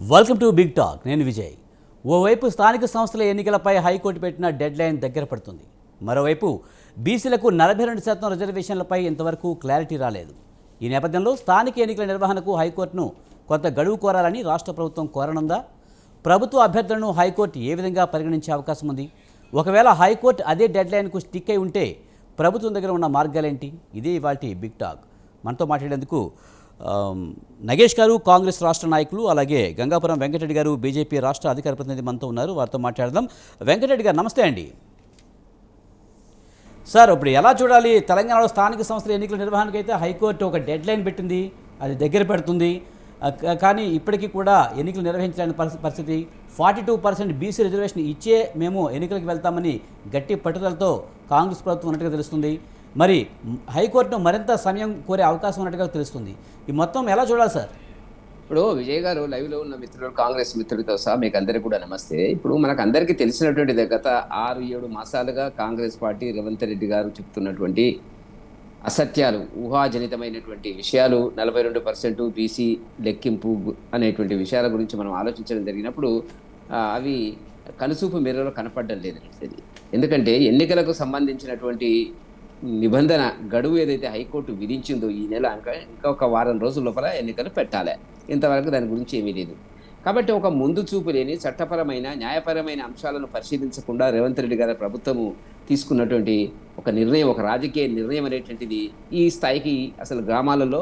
Welcome to big talk. నేను విజయ్. ఓవైపు స్థానిక సంస్థల ఎన్నికలపై హైకోర్టు పెట్టిన డెడ్ లైన్ దగ్గర పడుతుంది. మరోవైపు బీసీలకు 42% రిజర్వేషన్లపై ఇంతవరకు క్లారిటీ రాలేదు. ఈ నేపథ్యంలో స్థానిక ఎన్నికల నిర్వహణకు హైకోర్టును కొంత గడువు కోరాలని రాష్ట్ర ప్రభుత్వం కోరనుందా? ప్రభుత్వ అభ్యర్థులను హైకోర్టు ఏ విధంగా పరిగణించే అవకాశం ఉంది? ఒకవేళ హైకోర్టు అదే డెడ్ లైన్కు స్టిక్ అయి ఉంటే ప్రభుత్వం దగ్గర ఉన్న మార్గాలేంటి? ఇదే ఇవాల్టి బిగ్ టాక్. మనతో మాట్లాడేందుకు నగేష్ గారు, కాంగ్రెస్ రాష్ట్ర నాయకులు, అలాగే గంగాపురం వెంకటరెడ్డి గారు, బీజేపీ రాష్ట్ర అధికార ప్రతినిధి మనతో ఉన్నారు. వారితో మాట్లాడదాం. వెంకటరెడ్డి గారు, నమస్తే అండి. సార్, ఇప్పుడు ఎలా చూడాలి? తెలంగాణలో స్థానిక సంస్థల ఎన్నికల నిర్వహణకైతే హైకోర్టు ఒక డెడ్ లైన్ పెట్టింది, అది దగ్గర పెడుతుంది. కానీ ఇప్పటికీ కూడా ఎన్నికలు నిర్వహించలేని పరిస్థితి. 42% బీసీ రిజర్వేషన్ ఇచ్చే మేము ఎన్నికలకు వెళ్తామని గట్టి పట్టుదలతో కాంగ్రెస్ ప్రభుత్వం ఉన్నట్టుగా తెలుస్తుంది. మరి హైకోర్టును మరింత సమయం కోరే అవకాశం ఉన్నట్టుగా తెలుస్తుంది. ఈ మొత్తం ఎలా చూడాలి సార్? ఇప్పుడు విజయ్ గారు, లైవ్లో ఉన్న మిత్రులు, కాంగ్రెస్ మిత్రులతో సహా మీకు అందరికీ కూడా నమస్తే. ఇప్పుడు మనకు అందరికీ తెలిసినటువంటి గత 6-7 మాసాలుగా కాంగ్రెస్ పార్టీ, రేవంత్ రెడ్డి గారు చెప్తున్నటువంటి అసత్యాలు, ఊహాజనితమైనటువంటి విషయాలు, 42% బీసీ లెక్కింపు అనేటువంటి విషయాల గురించి మనం ఆలోచించడం జరిగినప్పుడు అవి కనుసూపు మేరలో కనపడడం లేదు. ఎందుకంటే ఎన్నికలకు సంబంధించినటువంటి నిబంధన గడువు ఏదైతే హైకోర్టు విధించిందో ఈ నెల ఇంకా ఒక వారం రోజుల లోపల ఎన్నికలు పెట్టాలి. ఇంతవరకు దాని గురించి ఏమీ లేదు. కాబట్టి ఒక ముందు చూపు లేని చట్టపరమైన, న్యాయపరమైన అంశాలను పరిశీలించకుండా రేవంత్ రెడ్డి గారి ప్రభుత్వము తీసుకున్నటువంటి ఒక నిర్ణయం, ఒక రాజకీయ నిర్ణయం అనేటువంటిది ఈ స్థాయికి అసలు గ్రామాలలో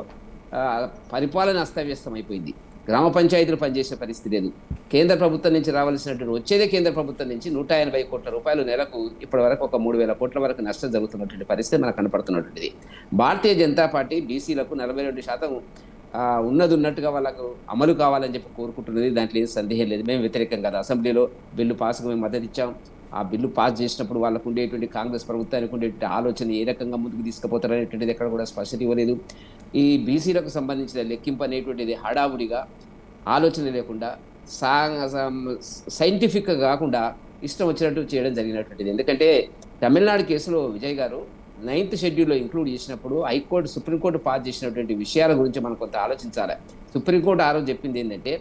పరిపాలన అస్తవ్యస్తం అయిపోయింది. గ్రామ పంచాయతీలు పనిచేసే పరిస్థితి లేదు. కేంద్ర ప్రభుత్వం నుంచి రావాల్సినటువంటి వచ్చేదే కేంద్ర ప్రభుత్వం నుంచి 180 కోట్ల రూపాయలు నెలకు ఇప్పటి వరకు ఒక 3,000 కోట్ల వరకు నష్టం జరుగుతున్నటువంటి పరిస్థితి మనకు కనపడుతున్నటువంటిది. భారతీయ జనతా పార్టీ బీసీలకు 42% ఉన్నట్టుగా వాళ్ళకు అమలు కావాలని చెప్పి కోరుకుంటున్నది. దాంట్లో ఏం సందేహం లేదు. మేము వ్యతిరేకం కాదు. అసెంబ్లీలో బిల్లు పాస్కు మేము మద్దతు ఇచ్చాం. ఆ బిల్లు పాస్ చేసినప్పుడు వాళ్ళకు ఉండేటువంటి కాంగ్రెస్ ప్రభుత్వానికి ఉండేటువంటి ఆలోచన ఏ రకంగా ముందుకు తీసుకుపోతారు అనేటువంటిది ఎక్కడ కూడా స్పష్టత ఇవ్వలేదు. ఈ బీసీలకు సంబంధించిన లెక్కింపు అనేటువంటిది హడావుడిగా, ఆలోచన లేకుండా, సైంటిఫిక్గా కాకుండా ఇష్టం వచ్చినట్టు చేయడం జరిగినటువంటిది. ఎందుకంటే తమిళనాడు కేసులో విజయ్ గారు 9th షెడ్యూల్లో ఇంక్లూడ్ చేసినప్పుడు హైకోర్టు, సుప్రీంకోర్టు పాస్ చేసినటువంటి విషయాల గురించి మనం కొంత ఆలోచించాలి. సుప్రీంకోర్టు ఆ రోజు చెప్పింది ఏంటంటే,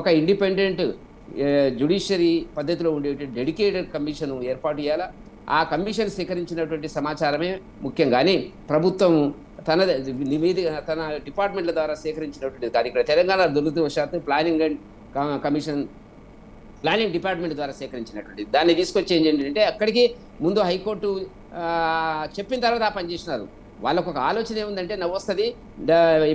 ఒక ఇండిపెండెంట్ జ్యుడిషియరీ పద్ధతిలో ఉండేటువంటి డెడికేటెడ్ కమిషన్ ఏర్పాటు చేయాలా. ఆ కమిషన్ సేకరించినటువంటి సమాచారమే ముఖ్యం, కానీ ప్రభుత్వం తన డిపార్ట్మెంట్ల ద్వారా సేకరించినటువంటిది కాదు. ఇక్కడ తెలంగాణ దురదృష్టవశాత్తు ప్లానింగ్ డిపార్ట్మెంట్ ద్వారా సేకరించినటువంటి దాన్ని తీసుకొచ్చి ఏంటంటే అక్కడికి ముందు హైకోర్టు చెప్పిన తర్వాత ఆ పని చేసినారు. వాళ్ళకు ఒక ఆలోచన ఏముందంటే నవ్వొస్తుంది.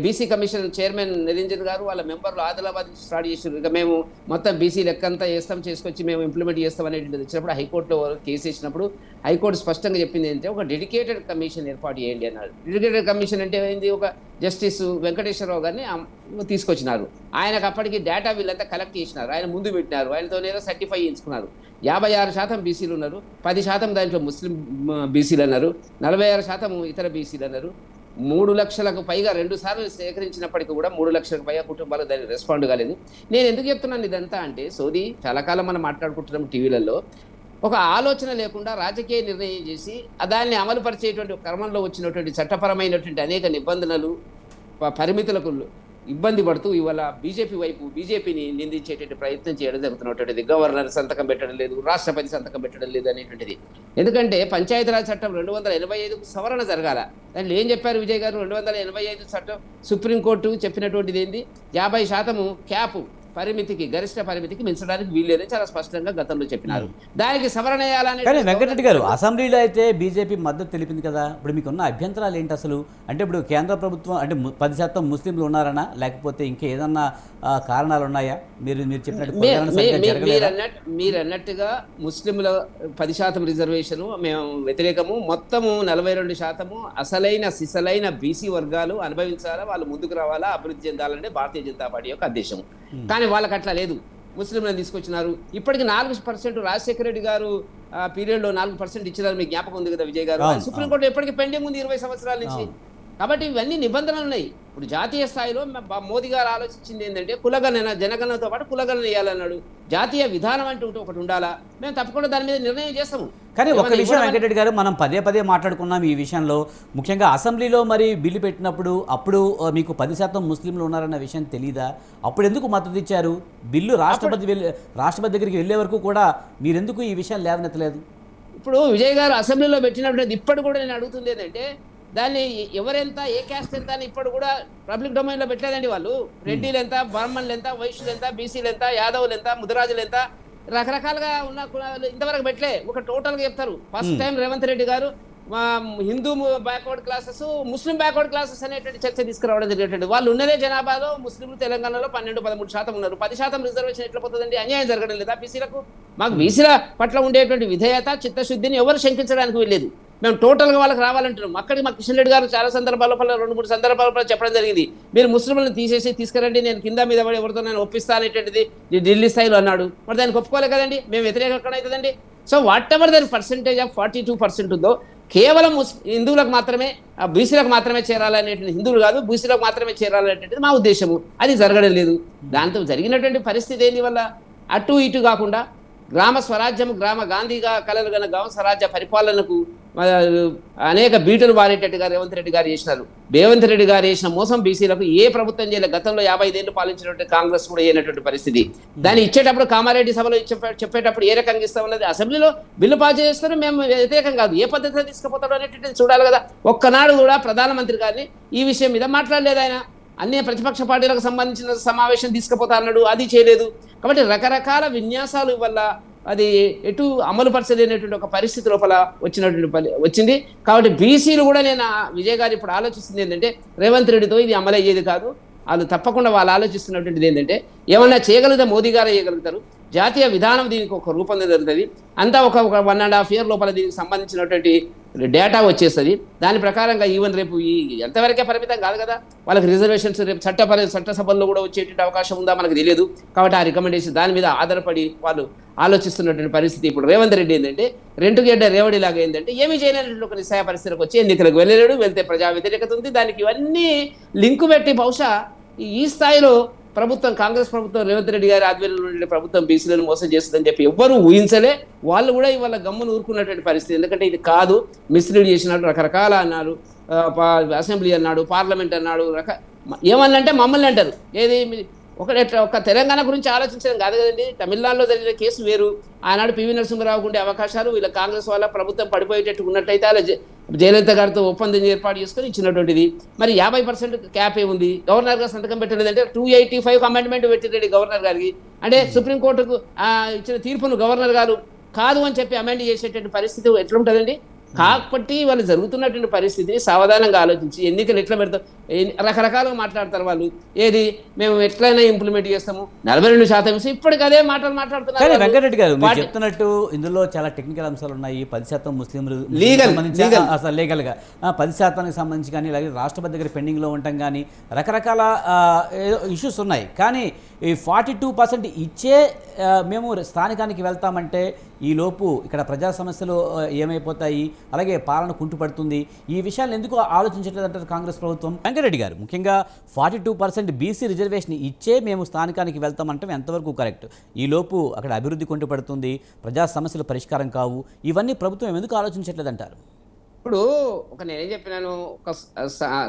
బీసీ కమిషన్ చైర్మన్ నిరంజన్ గారు వాళ్ళ మెంబర్లు ఆదిలాబాద్ స్టార్ట్ చేసారు. ఇక మేము మొత్తం బీసీ లెక్కంతా చేసుకొచ్చి మేము ఇంప్లిమెంట్ చేస్తాం అనేటువంటిది వచ్చినప్పుడు హైకోర్టులో కేసు వేసినప్పుడు హైకోర్టు స్పష్టంగా చెప్పింది ఏంటంటే ఒక డెడికేటెడ్ కమిషన్ ఏర్పాటు చేయండి అన్నారు. డెడికేటెడ్ కమిషన్ అంటే ఏంది? ఒక జస్టిస్ వెంకటేశ్వరరావు గారిని తీసుకొచ్చినారు. ఆయనకు అప్పటికి డేటా వీళ్ళంతా కలెక్ట్ చేసినారు. ఆయన ముందు పెట్టినారు. ఆయనతోనేదో సర్టిఫై చేయించుకున్నారు. 56% బీసీలు ఉన్నారు, 10% దాంట్లో ముస్లిం బీసీలు అన్నారు, 46% ఇతర బీసీలు అన్నారు. 3 లక్షలకు పైగా 2 సార్లు సేకరించినప్పటికీ కూడా 3 లక్షలకు పైగా కుటుంబాలు దానికి రెస్పాండ్ కాలేదు. నేను ఎందుకు చెప్తున్నాను ఇదంతా అంటే, సోది చాలా కాలం మనం మాట్లాడుకుంటున్నాం టీవీలలో. ఒక ఆలోచన లేకుండా రాజకీయ నిర్ణయం చేసి దాన్ని అమలు పరిచేటువంటి క్రమంలో వచ్చినటువంటి చట్టపరమైనటువంటి అనేక నిబంధనలు, పరిమితులకు ఇబ్బంది పడుతూ ఇవాళ బీజేపీని నిందించేటువంటి ప్రయత్నం చేయడం జరుగుతున్నటువంటిది. గవర్నర్ సంతకం పెట్టడం లేదు, రాష్ట్రపతి సంతకం పెట్టడం లేదు అనేటువంటిది. ఎందుకంటే పంచాయతీరాజ్ చట్టం 285కు సవరణ జరగాల. దాంట్లో ఏం చెప్పారు విజయ్ గారు? 285 చట్టం సుప్రీంకోర్టు చెప్పినటువంటిది ఏంది? 50% క్యాప్ పరిమితికి, గరిష్ట పరిమితికి మించడానికి వీల్లేదని చాలా స్పష్టంగా గతంలో చెప్పినారు. దానికి సవరణ చేయాలని. కానీ వెంకటరెడ్డి గారు, అసెంబ్లీలో అయితే బీజేపీ మద్దతు తెలిపింది కదా. ఇప్పుడు మీకున్న అభ్యంతరాలు ఏంటి అసలు? అంటే ఇప్పుడు కేంద్ర ప్రభుత్వం అంటే 10% ముస్లింలు ఉన్నారనా, లేకపోతే ఇంకా ఏదన్నా కారణాలు ఉన్నాయా? మీరు చెప్పినట్టు మీరు అన్నట్టుగా ముస్లింల 10% రిజర్వేషన్ మేము వ్యతిరేకము. మొత్తము 42% అసలైన సిసలైన బీసీ వర్గాలు అనుభవించాలా, వాళ్ళు ముందుకు రావాలా, అభివృద్ధి చెందాలనే భారతీయ జనతా పార్టీ యొక్క ఉద్దేశం. కానీ వాళ్ళకి అట్లా లేదు. ముస్లింలను తీసుకొచ్చినారు. ఇప్పటికి 4% రాజశేఖర రెడ్డి గారు పీరియడ్లో 4% ఇచ్చినారు. మీకు జ్ఞాపకం ఉంది కదా విజయ్ గారు? సుప్రీంకోర్టు ఎప్పటికీ పెండింగ్ ఉంది 20 సంవత్సరాల నుంచి. కాబట్టి ఇవన్నీ నిబంధనలు ఉన్నాయి. ఇప్పుడు జాతీయ స్థాయిలో మోదీ గారు ఆలోచించింది ఏంటంటే కులగణన, జనగణనతో పాటు కులగణన వేయాలన్నాడు. జాతీయ విధానం అంటూ ఒకటి ఉండాలా, మేము తప్పకుండా దాని మీద నిర్ణయం చేస్తాము. కానీ ఒక విషయం వెంకటరెడ్డి గారు, మనం పదే పదే మాట్లాడుకున్నాం ఈ విషయంలో. ముఖ్యంగా అసెంబ్లీలో మరి బిల్లు పెట్టినప్పుడు అప్పుడు మీకు 10% ముస్లింలు ఉన్నారన్న విషయం తెలీదా? అప్పుడు ఎందుకు మద్దతు ఇచ్చారు? బిల్లు రాష్ట్రపతి దగ్గరికి వెళ్ళే వరకు కూడా మీరెందుకు ఈ విషయం లేవనెత్తలేదు? ఇప్పుడు విజయ్ గారు అసెంబ్లీలో పెట్టినప్పుడు ఇప్పటి కూడా నేను అడుగుతుంది ఏంటంటే దాన్ని ఎవరెంత, ఏ క్యాస్ట్ ఎంత అని ఇప్పుడు కూడా పబ్లిక్ డొమైన్లో పెట్టలేదండి. వాళ్ళు రెడ్డిలు ఎంత, బ్రాహ్మణులు ఎంత, వైశ్యులు ఎంత, బీసీలు ఎంత, యాదవులు ఎంత, ముదిరాజులు ఎంత, రకరకాలుగా ఉన్న కులాలు ఇంతవరకు పెట్టలే. ఒక టోటల్గా చెప్తారు. ఫస్ట్ టైం రేవంత్ రెడ్డి గారు హిందూ బ్యాక్వర్డ్ క్లాసెస్, ముస్లిం బ్యాక్వర్డ్ క్లాసెస్ అనేటువంటి చర్చ తీసుకురావడం జరిగేటువంటి. వాళ్ళు ఉన్నదే జనాభాలో ముస్లింలు తెలంగాణలో 12-13% ఉన్నారు. 10% రిజర్వేషన్ ఎట్లా పోతుందండి? అన్యాయం జరగడం లేదా బీసీలకు? మాకు బీసీల పట్ల ఉండేటువంటి విధేయత, చిత్తశుద్ధిని ఎవరు శంకించడానికి వెళ్ళలేదు. మేము టోటల్గా వాళ్ళకి రావాలంటున్నాం. అక్కడికి మా కిషన్ రెడ్డి గారు చాలా సందర్భాల 2-3 సందర్భాల చెప్పడం జరిగింది. మీరు ముస్లింలను తీసేసి తీసుకురండి, నేను కింద మీద పడి ఎవరితో నేను ఒప్పిస్తానేటువంటిది ఢిల్లీ స్థాయిలో అన్నాడు. మరి దానికి ఒప్పుకోలే కదండి. మేము వ్యతిరేకం ఎక్కడ అవుతుందండి? సో వాట్ ఎవర్ దాని పర్సెంటేజ్ ఆఫ్ 42% ఉందో కేవలం హిందువులకు మాత్రమే, బీసీలకు మాత్రమే చేరాలనేటువంటి, హిందువులు కాదు బీసీలకు మాత్రమే చేరాలనేటువంటిది మా ఉద్దేశము. అది జరగడం లేదు. దాంతో జరిగినటువంటి పరిస్థితి ఏంది వల్ల అటు ఇటు కాకుండా గ్రామ స్వరాజ్యం, గ్రామ గాంధీగా కలలు గల గ్రామ స్వరాజ్య పరిపాలనకు అనేక బీటులు వారేటట్టుగా రేవంత్ రెడ్డి గారు చేసినారు. రేవంత్ రెడ్డి గారు చేసిన మోసం బీసీలకు ఏ ప్రభుత్వం చేయలేదు. గతంలో 55 ఏళ్ళు పాలించినటువంటి కాంగ్రెస్ కూడా అయినటువంటి పరిస్థితి. దాన్ని ఇచ్చేటప్పుడు కామారెడ్డి సభలో చెప్పేటప్పుడు ఏ రకంగా ఇస్తామన్నది, అసెంబ్లీలో బిల్లు పాస్ చేస్తారు, మేము వ్యతిరేకం కాదు, ఏ పద్ధతిలో తీసుకుపోతాడు అనేటువంటిది చూడాలి కదా. ఒక్కనాడు కూడా ప్రధానమంత్రి గారిని ఈ విషయం మీద మాట్లాడలేదు. ఆయన అన్ని ప్రతిపక్ష పార్టీలకు సంబంధించిన సమావేశం తీసుకుపోతా అన్నాడు, అది చేయలేదు. కాబట్టి రకరకాల విన్యాసాలు వల్ల అది ఎటు అమలు పరచలేనటువంటి ఒక పరిస్థితి లోపల వచ్చింది. కాబట్టి బీసీలు కూడా నేను విజయ్ గారు ఇప్పుడు ఆలోచిస్తుంది ఏంటంటే రేవంత్ రెడ్డితో ఇది అమలు అయ్యేది కాదు. వాళ్ళు తప్పకుండా వాళ్ళు ఆలోచిస్తున్నటువంటిది ఏంటంటే ఏమన్నా చేయగలిగితే మోదీ గారు చేయగలుగుతారు. జాతీయ విధానం దీనికి ఒక రూపొందగలుగుతుంది. అంతా ఒక 1.5 year లోపల దీనికి సంబంధించినటువంటి డేటా వచ్చేస్తుంది. దాని ప్రకారంగా ఈవెన్ రేపు ఈ ఎంతవరకే పరిమితం కాదు కదా, వాళ్ళకి రిజర్వేషన్స్ రేపు చట్టసభల్లో కూడా వచ్చేటువంటి అవకాశం ఉందా మనకు తెలియదు. కాబట్టి ఆ రికమెండేషన్ దాని మీద ఆధారపడి వాళ్ళు ఆలోచిస్తున్నటువంటి పరిస్థితి. ఇప్పుడు రేవంత్ రెడ్డి ఏంటంటే రెంటుగడ్డ రేవడిలాగా ఏంటంటే ఏమీ చేయలేనటువంటి ఒక నిస్సాయ పరిస్థితికి వచ్చి ఎన్నికలకు వెళ్ళలేడు, వెళ్తే ప్రజా వ్యతిరేకత ఉంది. దానికి ఇవన్నీ లింకు పెట్టి బహుశా ఈ స్థాయిలో ప్రభుత్వం, కాంగ్రెస్ ప్రభుత్వం, రేవంత్ రెడ్డి గారి ఆధ్వర్యంలో ఉండే ప్రభుత్వం బీసీలను మోసం చేస్తుందని చెప్పి ఎవ్వరూ ఊహించలే. వాళ్ళు కూడా ఇవాళ గమ్మును ఊరుకున్నటువంటి పరిస్థితి. ఎందుకంటే ఇది కాదు, మిస్లీడ్ చేసినట్టు రకరకాల అన్నారు, అసెంబ్లీ అన్నాడు, పార్లమెంట్ అన్నాడు, ఏమన్నంటే మమ్మల్ని అంటారు. ఏది ఒక తెలంగాణ గురించి ఆలోచించడం కాదు కదండి. తమిళనాడులో జరిగిన కేసు వేరు. ఆనాడు పివి నరసింహరావుకు ఉండే అవకాశాలు వీళ్ళ కాంగ్రెస్ వాళ్ళ ప్రభుత్వం పడిపోయేటట్టు ఉన్నట్టయితే అలా జయలలిత గారితో ఒప్పందం ఏర్పాటు చేసుకొని ఇచ్చినటువంటిది. మరి 50% క్యాపే ఉంది. గవర్నర్ గారు సంతకం పెట్టలేదంటే 285 అమెండ్మెంట్ పెట్టిందండి గవర్నర్ గారికి. అంటే సుప్రీంకోర్టుకు ఇచ్చిన తీర్పును గవర్నర్ గారు కాదు అని చెప్పి అమెండ్ చేసేటువంటి పరిస్థితి ఎట్లుంటుందండి? కాబట్టి వాళ్ళు జరుగుతున్నటువంటి పరిస్థితిని సావధానంగా ఆలోచించి ఎన్నికలు ఎట్లా పెడతాం, రకరకాలుగా మాట్లాడతారు వాళ్ళు. ఏది మేము ఎట్లయినా ఇంప్లిమెంట్ చేస్తాము, 42% ఇప్పటికి అదే మాటలు మాట్లాడుతున్నారు. వెంకటరెడ్డి గారు మీరు చెప్తున్నట్టు ఇందులో చాలా టెక్నికల్ అంశాలు ఉన్నాయి. 10% ముస్లింలు అసలు లీగల్గా 10%కి సంబంధించి కానీ, అలాగే రాష్ట్రపతి దగ్గర పెండింగ్లో ఉండటం కానీ రకరకాల ఇష్యూస్ ఉన్నాయి. కానీ ఈ 42% ఇచ్చే మేము స్థానికానికి వెళ్తామంటే ఈలోపు ఇక్కడ ప్రజా సమస్యలు ఏమైపోతాయి, అలాగే పాలన కుంటుపడుతుంది. ఈ విషయాలు ఎందుకు ఆలోచించట్లేదు అంటారు కాంగ్రెస్ ప్రభుత్వం? వెంకటరెడ్డి గారు, ముఖ్యంగా 42% బీసీ రిజర్వేషన్ ఇచ్చే మేము స్థానికానికి వెళ్తామంటే ఎంతవరకు కరెక్ట్? ఈలోపు అక్కడ అభివృద్ధి కుంటుపడుతుంది, ప్రజా సమస్యలు పరిష్కారం కావు. ఇవన్నీ ప్రభుత్వం ఎందుకు ఆలోచించట్లేదు అంటారు? ఇప్పుడు నేనేం చెప్పినాను, ఒక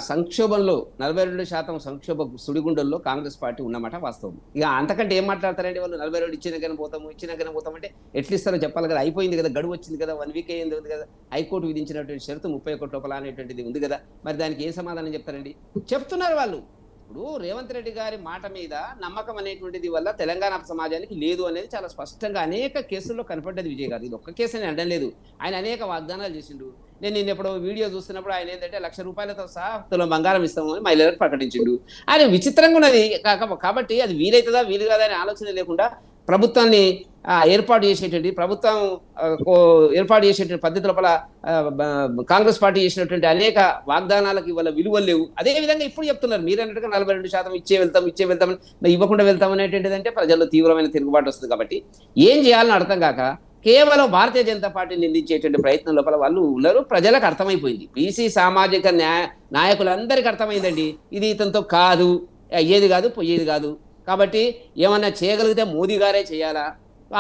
సంక్షోభంలో 42% సంక్షోభ సుడిగుండల్లో కాంగ్రెస్ పార్టీ ఉన్నమాట వాస్తవం. ఇక అంతకంటే ఏం మాట్లాడతారండి వాళ్ళు? 42 ఇచ్చినాకనే పోతామంటే ఎట్లా ఇస్తారో చెప్పాలి కదా. అయిపోయింది కదా, గడువు వచ్చింది కదా, 1 week అయ్యింది ఉంది కదా, హైకోర్టు విధించినటువంటి షరతు 31 లోపల అనేటువంటిది ఉంది కదా. మరి దానికి ఏం సమాధానం చెప్తారండి? చెప్తున్నారు వాళ్ళు. ఇప్పుడు రేవంత్ రెడ్డి గారి మాట మీద నమ్మకం అనేటువంటిది వల్ల తెలంగాణ సమాజానికి లేదు అనేది చాలా స్పష్టంగా అనేక కేసుల్లో కనపడ్డది విజయ్ గారు. ఇది ఒక్క కేసు అని అనడం లేదు. ఆయన అనేక వాగ్దానాలు చేసిండు. నేను ఎప్పుడో వీడియో చూస్తున్నప్పుడు ఆయన ఏంటంటే ₹1,00,000 సహా తులం బంగారం ఇస్తాము అని మహిళలకు ప్రకటించిండు. ఆయన విచిత్రంగా ఉన్నది. కాబట్టి అది వీలవుతుందా వీలు కాదా అనే ఆలోచన లేకుండా ప్రభుత్వాన్ని ఏర్పాటు చేసేటువంటి పద్ధతి లోపల కాంగ్రెస్ పార్టీ చేసినటువంటి అనేక వాగ్దానాలకు ఇవాళ విలువలు లేవు. అదేవిధంగా ఇప్పుడు చెప్తున్నారు మీరు అన్నట్టుగా 42% ఇచ్చే వెళ్తాం ఇవ్వకుండా వెళ్తాం అనేటువంటిది అంటే ప్రజల్లో తీవ్రమైన తిరుగుబాటు వస్తుంది. కాబట్టి ఏం చేయాలని అర్థం కాక కేవలం భారతీయ జనతా పార్టీ నిందించేటువంటి ప్రయత్నం లోపల వాళ్ళు ఉన్నారు. ప్రజలకు అర్థమైపోయింది, బీసీ సామాజిక నాయకులందరికీ అర్థమైందండి, ఇది ఇతనితో కాదు, అయ్యేది కాదు, పోయేది కాదు. కాబట్టి ఏమన్నా చేయగలిగితే మోదీ గారే చేయాలా,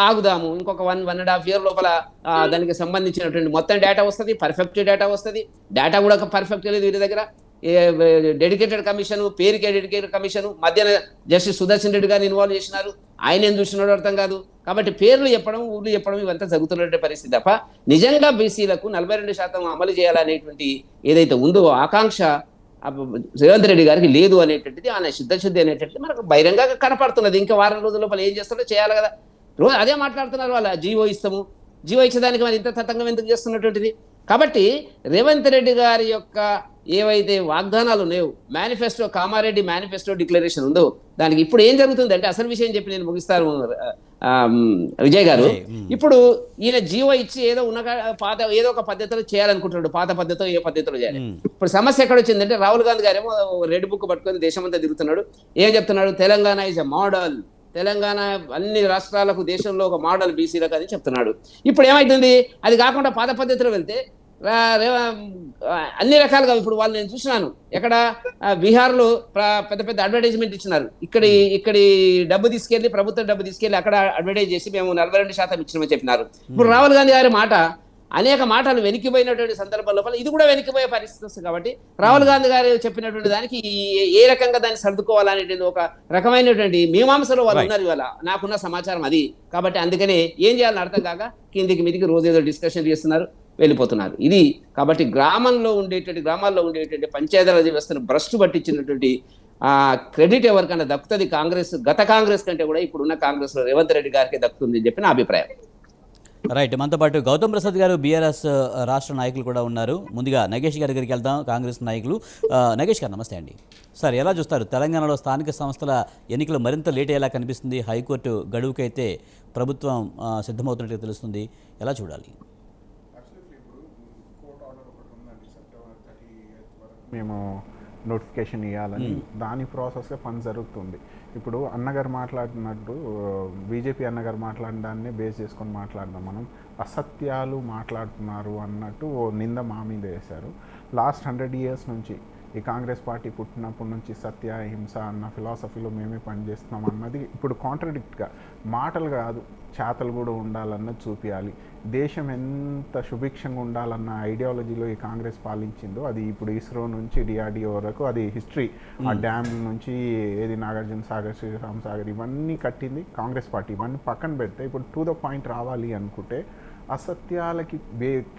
ఆగుదాము, ఇంకొక 1.5 year లోపల దానికి సంబంధించినటువంటి మొత్తం డేటా వస్తుంది, పర్ఫెక్ట్ డేటా వస్తుంది. డేటా కూడా పర్ఫెక్ట్ లేదు వీరి దగ్గర. డెడికేటెడ్ కమిషన్, పేరుకే డెడికేటెడ్ కమిషన్, మధ్యన జస్టిస్ సుదర్శన్ రెడ్డి గారిని ఇన్వాల్వ్ చేసినారు, ఆయన ఏం చూసినాడో అర్థం కాదు. కాబట్టి పేర్లు చెప్పడం, ఊర్లు చెప్పడం ఇవంతా జరుగుతున్నటువంటి పరిస్థితి తప్ప నిజంగా బీసీలకు 42% అమలు చేయాలనేటువంటి ఏదైతే ఉందో ఆకాంక్ష రేవంత్ రెడ్డి గారికి లేదు అనేటువంటిది, ఆయన సిద్ధశుద్ధి అనేటువంటిది మనకు బహిరంగంగా కనపడుతున్నది. ఇంకా వారం రోజుల లోపల ఏం చేస్తారో చేయాలి కదా. రోజు అదే మాట్లాడుతున్నారు, వాళ్ళ జీవో ఇస్తాము, జీవో ఇచ్చేదానికి మరి ఇంత తతంగం ఎందుకు చేస్తున్నటువంటిది. కాబట్టి రేవంత్ రెడ్డి గారి యొక్క ఏవైతే వాగ్దానాలు ఉన్నాయో, మేనిఫెస్టో, కామారెడ్డి మేనిఫెస్టో డిక్లరేషన్ ఉందో, దానికి ఇప్పుడు ఏం జరుగుతుంది అంటే, అసలు విషయం చెప్పి నేను ముగిస్తాను విజయ్ గారు. ఇప్పుడు ఈయన జీవో ఇచ్చి ఏదో ఏదో ఒక పద్ధతిలో చేయాలనుకుంటున్నాడు, పాత పద్ధతితో ఏ పద్ధతిలో చేయాలి. ఇప్పుడు సమస్య ఎక్కడ వచ్చిందంటే, రాహుల్ గాంధీ గారేమో రెడ్ బుక్ పట్టుకొని దేశమంతా తిరుగుతున్నాడు. ఏం చెప్తున్నాడు, Telangana is a model, Telangana అన్ని రాష్ట్రాలకు దేశంలో ఒక మోడల్ బీసీలకు అని చెప్తున్నాడు. ఇప్పుడు ఏమైతుంది, అది కాకుండా పాత పద్ధతిలో వెళ్తే అన్ని రకాలుగా ఇప్పుడు వాళ్ళు నేను చూసినాను, ఎక్కడ బీహార్లో పెద్ద పెద్ద అడ్వర్టైజ్మెంట్ ఇచ్చినారు, ఇక్కడి డబ్బు తీసుకెళ్లి, ప్రభుత్వ డబ్బు తీసుకెళ్లి అక్కడ అడ్వర్టైజ్ చేసి మేము 42% ఇచ్చినామని చెప్పినారు. ఇప్పుడు రాహుల్ గాంధీ గారి మాట, అనేక మాటలు వెనికిపోయినటువంటి సందర్భం లోపల ఇది కూడా వెనికిపోయే పరిస్థితి వస్తుంది. కాబట్టి రాహుల్ గాంధీ గారు చెప్పినటువంటి దానికి ఏ రకంగా దాన్ని సర్దుకోవాలనేటువంటి ఒక రకమైనటువంటి మీమాంసలో వాళ్ళు ఉన్నారు ఇవాళ, నాకున్న సమాచారం అది. కాబట్టి అందుకనే ఏం చేయాలని అర్థం కాక కిందికి మీదికి రోజు ఏదో డిస్కషన్ చేస్తున్నారు, వెళ్ళిపోతున్నారు. ఇది కాబట్టి గ్రామాల్లో ఉండేటువంటి పంచాయతీరాజ్ వ్యవస్థను భ్రష్టు పట్టించినటువంటి క్రెడిట్ ఎవరికైనా దక్కుతుంది కాంగ్రెస్, గత కాంగ్రెస్ కంటే కూడా ఇప్పుడున్న కాంగ్రెస్ లో రేవంత్ రెడ్డి గారికి దక్కుతుంది అని చెప్పి నా అభిప్రాయం. రైట్, మనతో పాటు గౌతమ్ ప్రసాద్ గారు, బీఆర్ఎస్ రాష్ట్ర నాయకులు కూడా ఉన్నారు. ముందుగా నగేష్ గారి దగ్గరికి వెళ్దాం, కాంగ్రెస్ నాయకులు. నగేష్ గారు నమస్తే అండి. సార్, ఎలా చూస్తారు తెలంగాణలో స్థానిక సంస్థల ఎన్నికలు మరింత లేట్ అయ్యేలా కనిపిస్తుంది, హైకోర్టు గడువుకైతే ప్రభుత్వం సిద్ధమవుతున్నట్టుగా తెలుస్తుంది, ఎలా చూడాలి? మేము నోటిఫికేషన్ ఇవ్వాలని దాని ప్రాసెస్గా పని జరుగుతుంది. ఇప్పుడు అన్నగారు మాట్లాడినట్టు, బీజేపీ అన్నగారు మాట్లాడిన దాన్నే బేస్ చేసుకొని మాట్లాడదాం. మనం అసత్యాలు మాట్లాడుతున్నారు అన్నట్టు ఓ నింద మా మీద వేశారు. లాస్ట్ 100 years నుంచి ఈ కాంగ్రెస్ పార్టీ పుట్టినప్పటి నుంచి సత్య హింస అన్న ఫిలాసఫీలో మేమే పనిచేస్తున్నాం అన్నది ఇప్పుడు కాంట్రడిక్ట్గా, మాటలు కాదు చేతలు కూడా ఉండాలన్నది చూపించాలి. దేశం ఎంత సుభిక్షంగా ఉండాలన్న ఐడియాలజీలో ఈ కాంగ్రెస్ పాలించిందో, అది ఇప్పుడు ఇస్రో నుంచి డిఆర్డిఓ వరకు అది హిస్టరీ. ఆ డ్యామ్ నుంచి ఏది నాగార్జున సాగర్, శ్రీరామ్ సాగర్ ఇవన్నీ కట్టింది కాంగ్రెస్ పార్టీ. ఇవన్నీ పక్కన పెడితే ఇప్పుడు టు ద పాయింట్ రావాలి అనుకుంటే అసత్యాలకి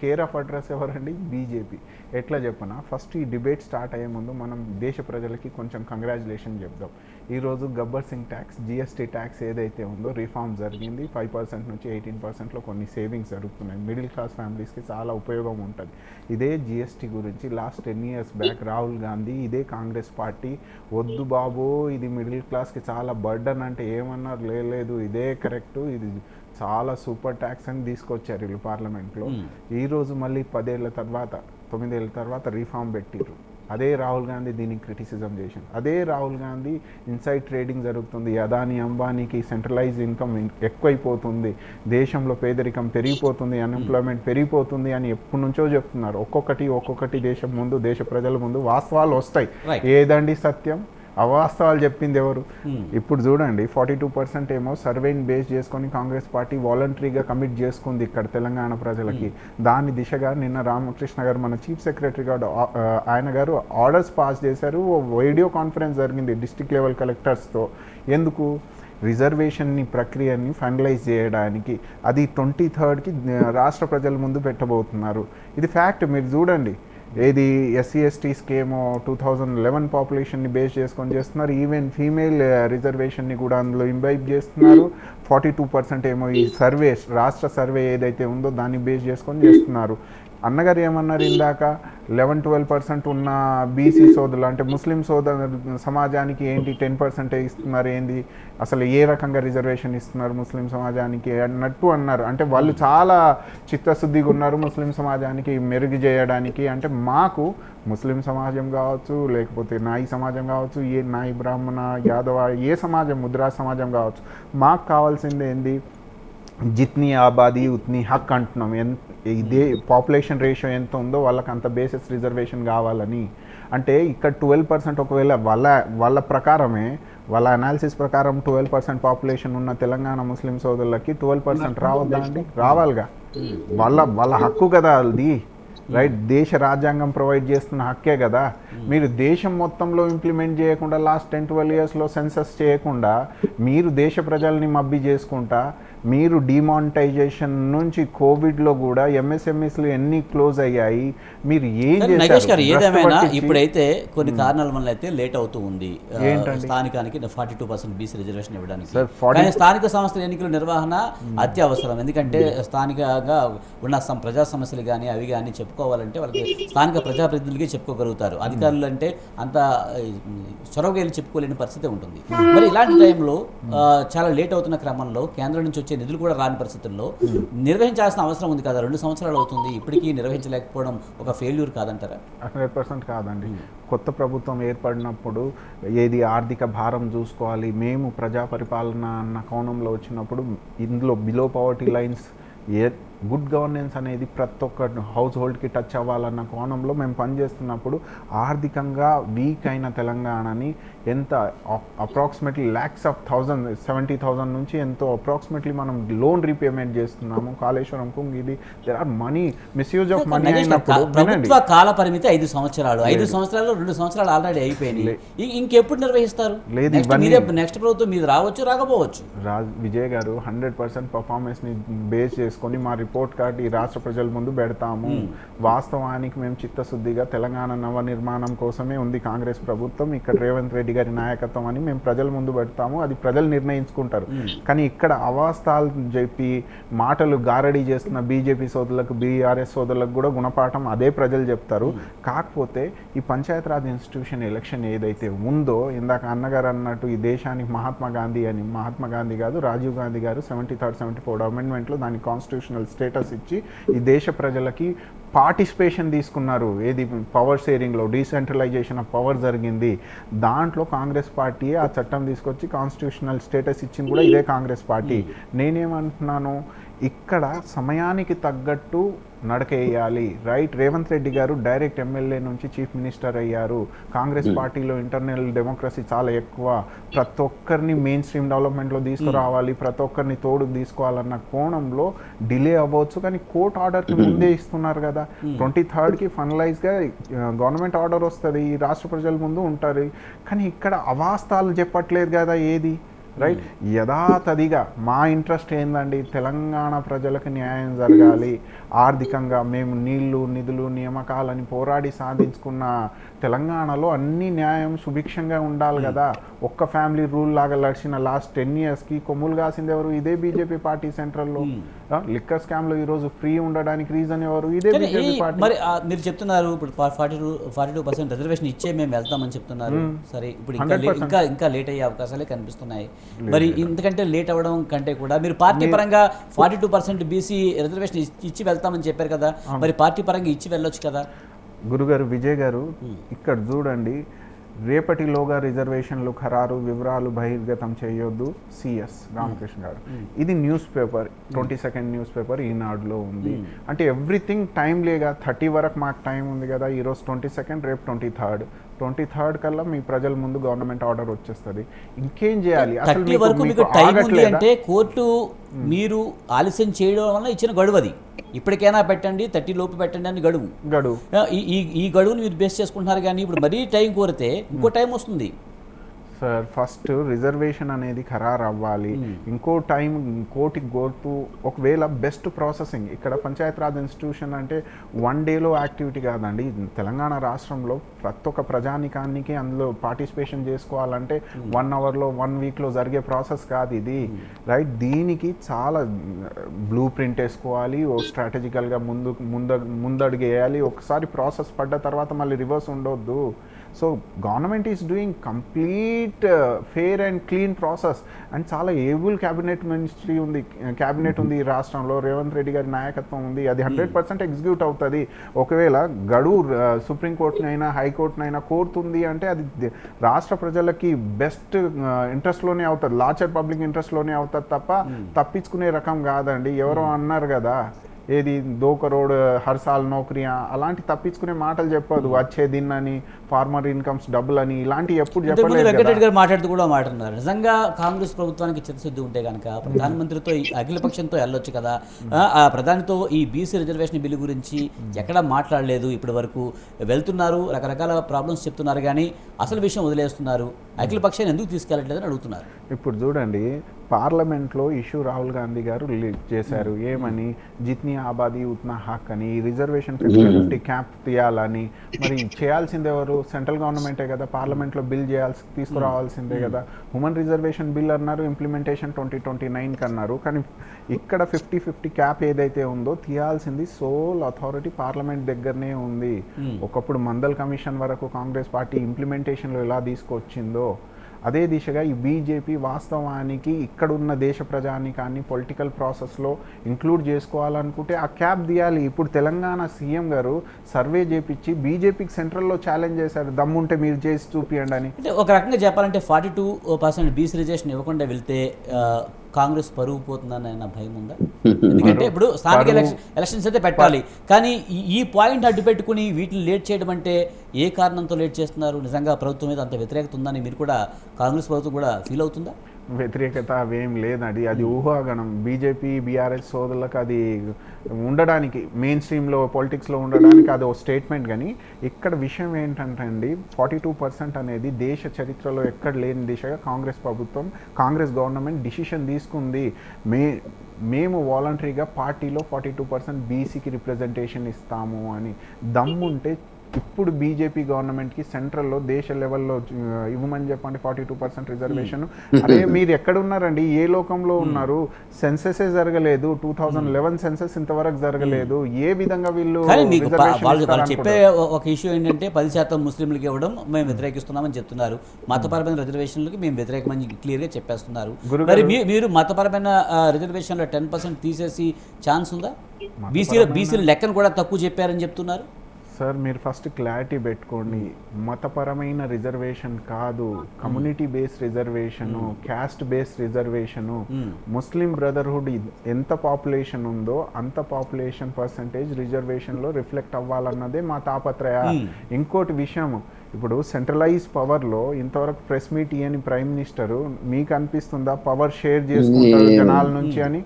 కేర్ ఆఫ్ అడ్రస్ ఎవరండి? బీజేపీ. ఎట్లా చెప్పనా, ఫస్ట్ ఈ డిబేట్ స్టార్ట్ అయ్యే ముందు మనం దేశ ప్రజలకి కొంచెం కంగ్రాచులేషన్ చెప్దాం. ఈరోజు Gabbar Singh tax, GST tax ఏదైతే ఉందో రిఫార్మ్ జరిగింది. 5% నుంచి 18%లో కొన్ని సేవింగ్స్ జరుగుతున్నాయి. మిడిల్ క్లాస్ ఫ్యామిలీస్కి చాలా ఉపయోగం ఉంటుంది. ఇదే జిఎస్టీ గురించి last 10 years back Rahul Gandhi, ఇదే కాంగ్రెస్ పార్టీ వద్దు బాబో ఇది మిడిల్ క్లాస్కి చాలా బర్డన్ అంటే ఏమన్నారు, లేదు ఇదే కరెక్టు, ఇది చాలా సూపర్ ట్యాక్స్ అని తీసుకొచ్చారు వీళ్ళు పార్లమెంట్లో. ఈరోజు మళ్ళీ 9 ఏళ్ళ తర్వాత రీఫార్మ్ పెట్టిర్రు. అదే రాహుల్ గాంధీ దీనికి క్రిటిసిజం చేసింది. అదే రాహుల్ గాంధీ ఇన్సైడ్ ట్రేడింగ్ జరుగుతుంది, అదానీ అంబానీకి సెంట్రలైజ్ ఇన్కమ్ ఎక్కువైపోతుంది, దేశంలో పేదరికం పెరిగిపోతుంది, అన్ఎంప్లాయ్మెంట్ పెరిగిపోతుంది అని ఎప్పటి నుంచో చెప్తున్నారు. ఒక్కొక్కటి దేశం ముందు, దేశ ప్రజల ముందు వాస్తవాలు వస్తాయి. ఏదండి సత్యం? అవాస్తవాలు చెప్పింది ఎవరు? ఇప్పుడు చూడండి, 42% ఏమో సర్వేని బేస్ చేసుకొని కాంగ్రెస్ పార్టీ వాలంటరీగా కమిట్ చేసుకుంది ఇక్కడ తెలంగాణ ప్రజలకి. దాని దిశగా నిన్న రామకృష్ణ గారు, మన చీఫ్ సెక్రటరీ గారు, ఆయన గారు ఆర్డర్స్ పాస్ చేశారు. వీడియో కాన్ఫరెన్స్ జరిగింది డిస్ట్రిక్ట్ లెవెల్ కలెక్టర్స్తో. ఎందుకు? రిజర్వేషన్ని ప్రక్రియని ఫైనలైజ్ చేయడానికి. అది 23rd రాష్ట్ర ప్రజల ముందు పెట్టబోతున్నారు. ఇది ఫ్యాక్ట్, మీరు చూడండి. ఏది ఎస్సీ ఎస్టీ స్కీము 2011 పాపులేషన్ని బేస్ చేసుకొని చేస్తున్నారు. ఈవెన్ ఫీమేల్ రిజర్వేషన్ని కూడా అందులో ఇంబైబ్ చేస్తున్నారు. 42% ఏమో ఈ సర్వే, రాష్ట్ర సర్వే ఏదైతే ఉందో దాన్ని బేస్ చేసుకొని చేస్తున్నారు. అన్నగారు ఏమన్నారు ఇందాక, 11-12% ఉన్న బీసీ సోదరులు అంటే ముస్లిం సమాజానికి ఏంటి 10% ఇస్తున్నారు, ఏంది అసలు ఏ రకంగా రిజర్వేషన్ ఇస్తున్నారు ముస్లిం సమాజానికి అన్నట్టు అన్నారు. అంటే వాళ్ళు చాలా చిత్తశుద్ధిగా ఉన్నారు ముస్లిం సమాజానికి మెరుగు చేయడానికి. అంటే మాకు ముస్లిం సమాజం కావచ్చు, లేకపోతే నాయి సమాజం కావచ్చు, ఏ నాయి బ్రాహ్మణ యాదవ ఏ సమాజం, ముద్రా సమాజం కావచ్చు, మాకు కావాల్సింది ఏంది? జిత్ని ఆబాదీ ఉత్ని హక్ అంటున్నాం. ఇదే పాపులేషన్ రేషియో ఎంత ఉందో వాళ్ళకి అంత బేసిస్ రిజర్వేషన్ కావాలని. అంటే ఇక్కడ 12% ఒకవేళ వాళ్ళ ప్రకారమే, వాళ్ళ అనాలిసిస్ ప్రకారం 12% పాపులేషన్ ఉన్న తెలంగాణ ముస్లిం సోదరులకి 12% రావద్దా అండి? రావాలిగా. వాళ్ళ హక్కు కదా అది, రైట్? దేశ రాజ్యాంగం ప్రొవైడ్ చేస్తున్న హక్కే కదా. మీరు దేశం మొత్తంలో ఇంప్లిమెంట్ చేయకుండా లాస్ట్ 10-12 ఇయర్స్లో సెన్సస్ చేయకుండా మీరు దేశ ప్రజల్ని మబ్బి చేసుకుంటా, మీరు డిమానిటైజేషన్ నుంచి కోవిడ్లో కూడా ఎంఎస్ఎంఈస్లు ఎన్ని క్లోజ్ అయ్యాయి, మీరు ఏం నగేష్ గారు, ఏదేమైనా చేశారు? ఇప్పుడైతే కొన్ని కారణాల వల్ల అయితే లేట్ అవుతూ ఉంది ఏంటండి? స్థానికానికి 42% బీసీ రిజర్వేషన్ ఇవ్వడానికి. సార్, 40 కానీ స్థానిక సంస్థల ఎన్నికల నిర్వహణ అత్యవసరం. ఎందుకంటే స్థానికంగా ఉన్న ప్రజా సమస్యలు కానీ అవి కానీ చెప్పుకోవాలంటే వాళ్ళకి స్థానిక ప్రజాప్రతినిధులకే చెప్పుకోగలుగుతారు. అధికారులు అంటే అంత చొరవగా వెళ్ళి చెప్పుకోలేని పరిస్థితి ఉంటుంది. మరి ఇలాంటి టైంలో చాలా లేట్ అవుతున్న క్రమంలో కేంద్రం నుంచి వచ్చే నిధులు కూడా రాని పరిస్థితుల్లో నిర్వహించాల్సిన అవసరం ఉంది కదా. 2 సంవత్సరాలు అవుతుంది, ఇప్పటికీ నిర్వహించలేకపోవడం ఒక ఫెయిల్యూర్ కాదంటారా? 100% కాదండి. కొత్త ప్రభుత్వం ఏర్పడినప్పుడు ఏది ఆర్థిక భారం చూసుకోవాలి, మేము ప్రజా పరిపాలన అన్న కోణంలో వచ్చినప్పుడు ఇందులో below poverty lines good governance అనేది ప్రతి ఒక్క హౌస్ హోల్డ్కి టచ్ అవ్వాలన్న కోణంలో మేము పనిచేస్తున్నప్పుడు ఆర్థికంగా వీక్ అయిన తెలంగాణని ఎంత అప్రాక్సిమేట్లీ ల్యాక్స్ ఆఫ్ 70,000 నుంచి ఎంతో అప్రాక్సిమేట్లీ మనం లోన్ రీపేమెంట్ చేస్తున్నాము. కాళేశ్వరంకు ఇది there are money misuse of money అయినప్పుడు ప్రభుత్వ కాల పరిమితి 5 సంవత్సరాలు. 5 సంవత్సరాలు 2 సంవత్సరాలు ఆల్రెడీ అయిపోయినాయి. ఇంకెప్పుడు నిర్వహిస్తారు? నెక్స్ట్ ప్రభుత్వం మీద రావచ్చు, రాకపోవచ్చు. విజయ్ గారు 100% పర్ఫార్మెన్స్ని బేస్ చేసుకొని మా రిపోర్ట్ కార్డ్ ఈ రాష్ట్ర ప్రజల ముందు పెడతాము. వాస్తవానికి మేము చిత్తశుద్ధిగా తెలంగాణ నవ నిర్మాణం కోసమే ఉంది కాంగ్రెస్ ప్రభుత్వం, ఇక్కడ రేవంత్ రెడ్డి గారి నాయకత్వం అని మేము ప్రజల ముందు పెడతాము. అది ప్రజలు నిర్ణయించుకుంటారు. కానీ ఇక్కడ అవాస్తాలు చెప్పి మాటలు గారడీ చేస్తున్న బీజేపీ సోదరులకు, బీఆర్ఎస్ సోదరులకు కూడా గుణపాఠం అదే ప్రజలు చెప్తారు. కాకపోతే ఈ పంచాయతీరాజ్ ఇన్స్టిట్యూషన్ ఎలక్షన్ ఏదైతే ఉందో, ఇందాక అన్నగారు అన్నట్టు ఈ దేశానికి మహాత్మా గాంధీ కాదు, రాజీవ్ గాంధీ గారు 73rd 74th అమెండ్మెంట్లో దాని కాన్స్టిట్యూషనల్ స్టేటస్ ఇచ్చి ఈ దేశ ప్రజలకి పార్టిసిపేషన్ తీసుకున్నారు. ఏది పవర్ షేరింగ్లో డీసెంట్రలైజేషన్ ఆఫ్ పవర్ జరిగింది. దాంట్లో కాంగ్రెస్ పార్టీ ఆ చట్టం తీసుకొచ్చి కాన్స్టిట్యూషనల్ స్టేటస్ ఇచ్చింది కూడా ఇదే కాంగ్రెస్ పార్టీ. నేనేమంటున్నాను, ఇక్కడ సమయానికి తగ్గట్టు నడకేయాలి, రైట్? రేవంత్ రెడ్డి గారు డైరెక్ట్ ఎమ్మెల్యే నుంచి చీఫ్ మినిస్టర్ అయ్యారు. కాంగ్రెస్ పార్టీలో ఇంటర్నల్ డెమోక్రసీ చాలా ఎక్కువ. ప్రతి ఒక్కరిని మెయిన్ స్ట్రీమ్ డెవలప్మెంట్లో తీసుకురావాలి, ప్రతి ఒక్కరిని తోడుకు తీసుకోవాలన్న కోణంలో డిలే అవ్వచ్చు. కానీ కోర్ట్ ఆర్డర్కి ముందే ఇస్తున్నారు కదా. 23rd ఫైనలైజ్గా గవర్నమెంట్ ఆర్డర్ వస్తుంది, ఈ రాష్ట్ర ప్రజల ముందు ఉంటారు. కానీ ఇక్కడ అవాస్తాలు చెప్పట్లేదు కదా ఏది, రైట్? యథాతథిగా మా ఇంట్రెస్ట్ ఏందండి, తెలంగాణ ప్రజలకు న్యాయం జరగాలి. ఆర్థికంగా మేము నీళ్లు, నిధులు, నియామకాలని పోరాడి సాధించుకున్న తెలంగాణలో అన్ని న్యాయం సుభిక్షంగా ఉండాలి కదా. ఒక్క ఫ్యామిలీ రూల్ లాగా నడిచిన లాస్ట్ 10 yearsకి కొమ్ములు కాసింది ఎవరు? ఇదే బీజేపీ పార్టీ. సెంట్రల్లో లిక్కర్ స్కామ్లో ఈరోజు ఫ్రీ ఉండడానికి రీజన్ ఎవరు? ఇదే బీజేపీ పార్టీ. మరి మీరు చెప్తున్నారు ఇప్పుడు 42% రిజర్వేషన్ ఇచ్చే మేము వెళ్తామని చెప్తున్నారు. సరే, ఇప్పుడు ఇంకా లేట్ అయ్యే అవకాశాలే కనిపిస్తున్నాయి. మరి ఇంతకంటే లేట్ అవ్వడం కంటే కూడా మీరు పార్టీ పరంగా 42% బీసీ రిజర్వేషన్ ఇచ్చి వెళ్తామని చెప్పారు కదా, మరి పార్టీ పరంగా ఇచ్చి వెళ్ళొచ్చు కదా. గురుగారు, విజయ్ గారు, ఇక్కడ చూడండి, రేపటిలోగా రిజర్వేషన్లు ఖరారు, వివరాలు బహిర్గతం చేయొద్దు, సిఎస్ రామకృష్ణ గారు. ఇది news paper, 22nd news paper ఈనాడులో ఉంది. అంటే ఎవ్రీథింగ్ టైం లేగా. 30 వరకు మాకు టైం ఉంది కదా. ఈరోజు 22nd, రేపు 23rd కల్లా మీ ప్రజల ముందు గవర్నమెంట్ ఆర్డర్ వచ్చేస్తుంది. ఇంకేం చేయాలి? 30 వరకు మీకు టైం ఉంది అంటే కోర్టు మీరు ఆలస్యం చేయడం వల్ల ఇచ్చిన గడువు అది. ఇప్పటికైనా పెట్టండి, 30 లోపు పెట్టండి అని గడువు. ఈ గడువుని మీరు బేస్ చేసుకుంటున్నారు. కానీ ఇప్పుడు మరీ టైం కోరితే ఇంకో టైం వస్తుంది సార్. ఫస్ట్ రిజర్వేషన్ అనేది ఖరారు అవ్వాలి. ఇంకో టైం కోర్టుకి కోరుతూ ఒకవేళ బెస్ట్ ప్రాసెసింగ్. ఇక్కడ పంచాయతీరాజ్ ఇన్స్టిట్యూషన్ అంటే 1 డేలో యాక్టివిటీ కాదండి. తెలంగాణ రాష్ట్రంలో ప్రతి ఒక్క ప్రజానికానికి అందులో పార్టిసిపేషన్ చేసుకోవాలంటే 1 అవర్లో 1 వీక్లో జరిగే ప్రాసెస్ కాదు ఇది, రైట్? దీనికి చాలా బ్లూ ప్రింట్ వేసుకోవాలి, ఓ స్ట్రాటజికల్గా ముందడుగు వేయాలి. ఒకసారి ప్రాసెస్ పడ్డ తర్వాత మళ్ళీ రివర్స్ ఉండొద్దు. So government is doing complete fair and clean process and చాలా ఏబుల్ క్యాబినెట్ మినిస్ట్రీ ఉంది, క్యాబినెట్ ఉంది ఈ రాష్ట్రంలో, రేవంత్ రెడ్డి గారి నాయకత్వం ఉంది, అది 100% ఎగ్జిక్యూట్ అవుతుంది. ఒకవేళ గడువు సుప్రీంకోర్టునైనా హైకోర్టునైనా కోరుతుంది అంటే అది రాష్ట్ర ప్రజలకి బెస్ట్ ఇంట్రెస్ట్లోనే అవుతుంది, లార్జర్ పబ్లిక్ ఇంట్రెస్ట్లోనే అవుతుంది తప్ప తప్పించుకునే రకం కాదండి. ఎవరో అన్నారు కదా, ఏది 2 కరోడ్ హర్ సాల్ నౌకరియా, అలాంటి తప్పించుకునే మాటలు చెప్పదు. వచ్చే దిన్నని, ఫార్మర్ ఇన్కమ్స్ డబ్బులు అని, ఇలాంటివి ఎప్పుడు చెప్పలేదు. వెంకటరెడ్డి గారు మాట్లాడుతూ కూడా మాట్లాడుతున్నారు, నిజంగా కాంగ్రెస్ ప్రభుత్వానికి చిత్తశుద్ధి ఉంటే కనుక ప్రధానమంత్రితో అఖిలపక్షంతో వెళ్ళొచ్చు కదా, ఆ ప్రధానితో ఈ బీసీ రిజర్వేషన్ బిల్లు గురించి ఎక్కడా మాట్లాడలేదు, ఇప్పటి వరకు వెళ్తున్నారు, రకరకాల ప్రాబ్లమ్స్ చెప్తున్నారు, కానీ అసలు విషయం వదిలేస్తున్నారు, అఖిలపక్షాన్ని ఎందుకు తీసుకెళ్ళట్లేదని అడుగుతున్నారు. ఇప్పుడు చూడండి, పార్లమెంట్లో ఇష్యూ రాహుల్ గాంధీ గారు రిలీజ్ చేశారు, ఏమని, జిత్నీ ఆబాదీ ఉత్నా హక్ అని, రిజర్వేషన్ 50-50 క్యాప్ తీయాలని. మరి చేయాల్సింది ఎవరు? సెంట్రల్ గవర్నమెంటే కదా, పార్లమెంట్లో బిల్ తీసుకురావాల్సిందే కదా. హ్యూమన్ రిజర్వేషన్ బిల్ అన్నారు, ఇంప్లిమెంటేషన్ 2029 అన్నారు, కానీ ఇక్కడ 50-50 క్యాప్ ఏదైతే ఉందో తీయాల్సింది సోల్ అథారిటీ పార్లమెంట్ దగ్గరనే ఉంది. ఒకప్పుడు మండల్ కమిషన్ వరకు కాంగ్రెస్ పార్టీ ఇంప్లిమెంటేషన్లో ఎలా తీసుకొచ్చిందో అదే దిశగా ఈ బీజేపీ వాస్తవానికి ఇక్కడున్న దేశ ప్రజానికాన్ని పొలిటికల్ ప్రాసెస్లో ఇంక్లూడ్ చేసుకోవాలనుకుంటే ఆ క్యాప్ తీయాలి. ఇప్పుడు తెలంగాణ సీఎం గారు సర్వే చేపించి బీజేపీకి సెంట్రల్లో ఛాలెంజ్ చేశారు, దమ్ముంటే మీరు చేసి చూపియండి అని. అంటే ఒక రకంగా చెప్పాలంటే 42% బీసీ రిజర్వేషన్ ఇవ్వకుండా వెళ్తే కాంగ్రెస్ పరువు పోతుందని భయం ఉందా? ఎందుకంటే ఇప్పుడు స్థానిక ఎలక్షన్స్ అయితే పెట్టాలి, కానీ ఈ పాయింట్ అడ్డు పెట్టుకుని వీటిని లేట్ చేయడం అంటే ఏ కారణంతో లేట్ చేస్తున్నారు? నిజంగా ప్రభుత్వం మీద అంత వ్యతిరేకత ఉందని మీరు కూడా, కాంగ్రెస్ ప్రభుత్వం కూడా ఫీల్ అవుతుందా? వ్యతిరేకత అవేం లేదండి, అది ఊహాగణం. బీజేపీ బీఆర్ఎస్ సోదరులకు అది ఉండడానికి, మెయిన్ స్ట్రీమ్లో పాలిటిక్స్లో ఉండడానికి అది ఒక స్టేట్మెంట్. కానీ ఇక్కడ విషయం ఏంటంటే అండి, 42% అనేది దేశ చరిత్రలో ఎక్కడ లేని దిశగా కాంగ్రెస్ ప్రభుత్వం, కాంగ్రెస్ గవర్నమెంట్ డిసిషన్ తీసుకుంది. మేము వాలంటరీగా పార్టీలో 42% బీసీకి రిప్రజెంటేషన్ ఇస్తాము అని. దమ్ముంటే ఇప్పుడు బీజేపీ గవర్నమెంట్కి సెంట్రల్లో దేశ లెవెల్లో ఇవ్వమని చెప్పండి 42% రిజర్వేషన్. అదే మీరు ఎక్కడ ఉన్నారండి, ఏ లోకంలో ఉన్నారు? సెన్సెసే జరగలేదు, 2011 సెన్సెస్ ఇంతవరకు జరగలేదు. ఏ విధంగా వీళ్ళు వాళ్ళు చెప్పే ఒక ఇష్యూ ఏంటంటే 10% ముస్లింలకు ఇవ్వడం మేము వ్యతిరేకిస్తున్నామని చెప్తున్నారు, మతపరమైన రిజర్వేషన్లకి మేము వ్యతిరేకమని క్లియర్గా చెప్పేస్తున్నారు. మరి మీరు మతపరమైన రిజర్వేషన్లో 10% తీసేసి ఛాన్స్ ఉందా? బీసీల లెక్కను కూడా తక్కువ చెప్పారని చెప్తున్నారు. సార్ మీరు ఫస్ట్ క్లారిటీ పెట్టుకోండి, మతపరమైన రిజర్వేషన్ కాదు, community based reservation, caste based reservation. Muslim brotherhood ఎంత పాపులేషన్ ఉందో అంత పాపులేషన్ పర్సంటేజ్ రిజర్వేషన్లో రిఫ్లెక్ట్ అవ్వాలన్నదే మా తాపత్రయ. ఇంకోటి విషయం, ఇప్పుడు సెంట్రలైజ్ పవర్లో ఇంతవరకు ప్రెస్ మీట్ ఇయని ప్రైమ్ మినిస్టర్, మీకు అనిపిస్తుందా పవర్ షేర్ చేసుకుంటారు జనాల నుంచి అని?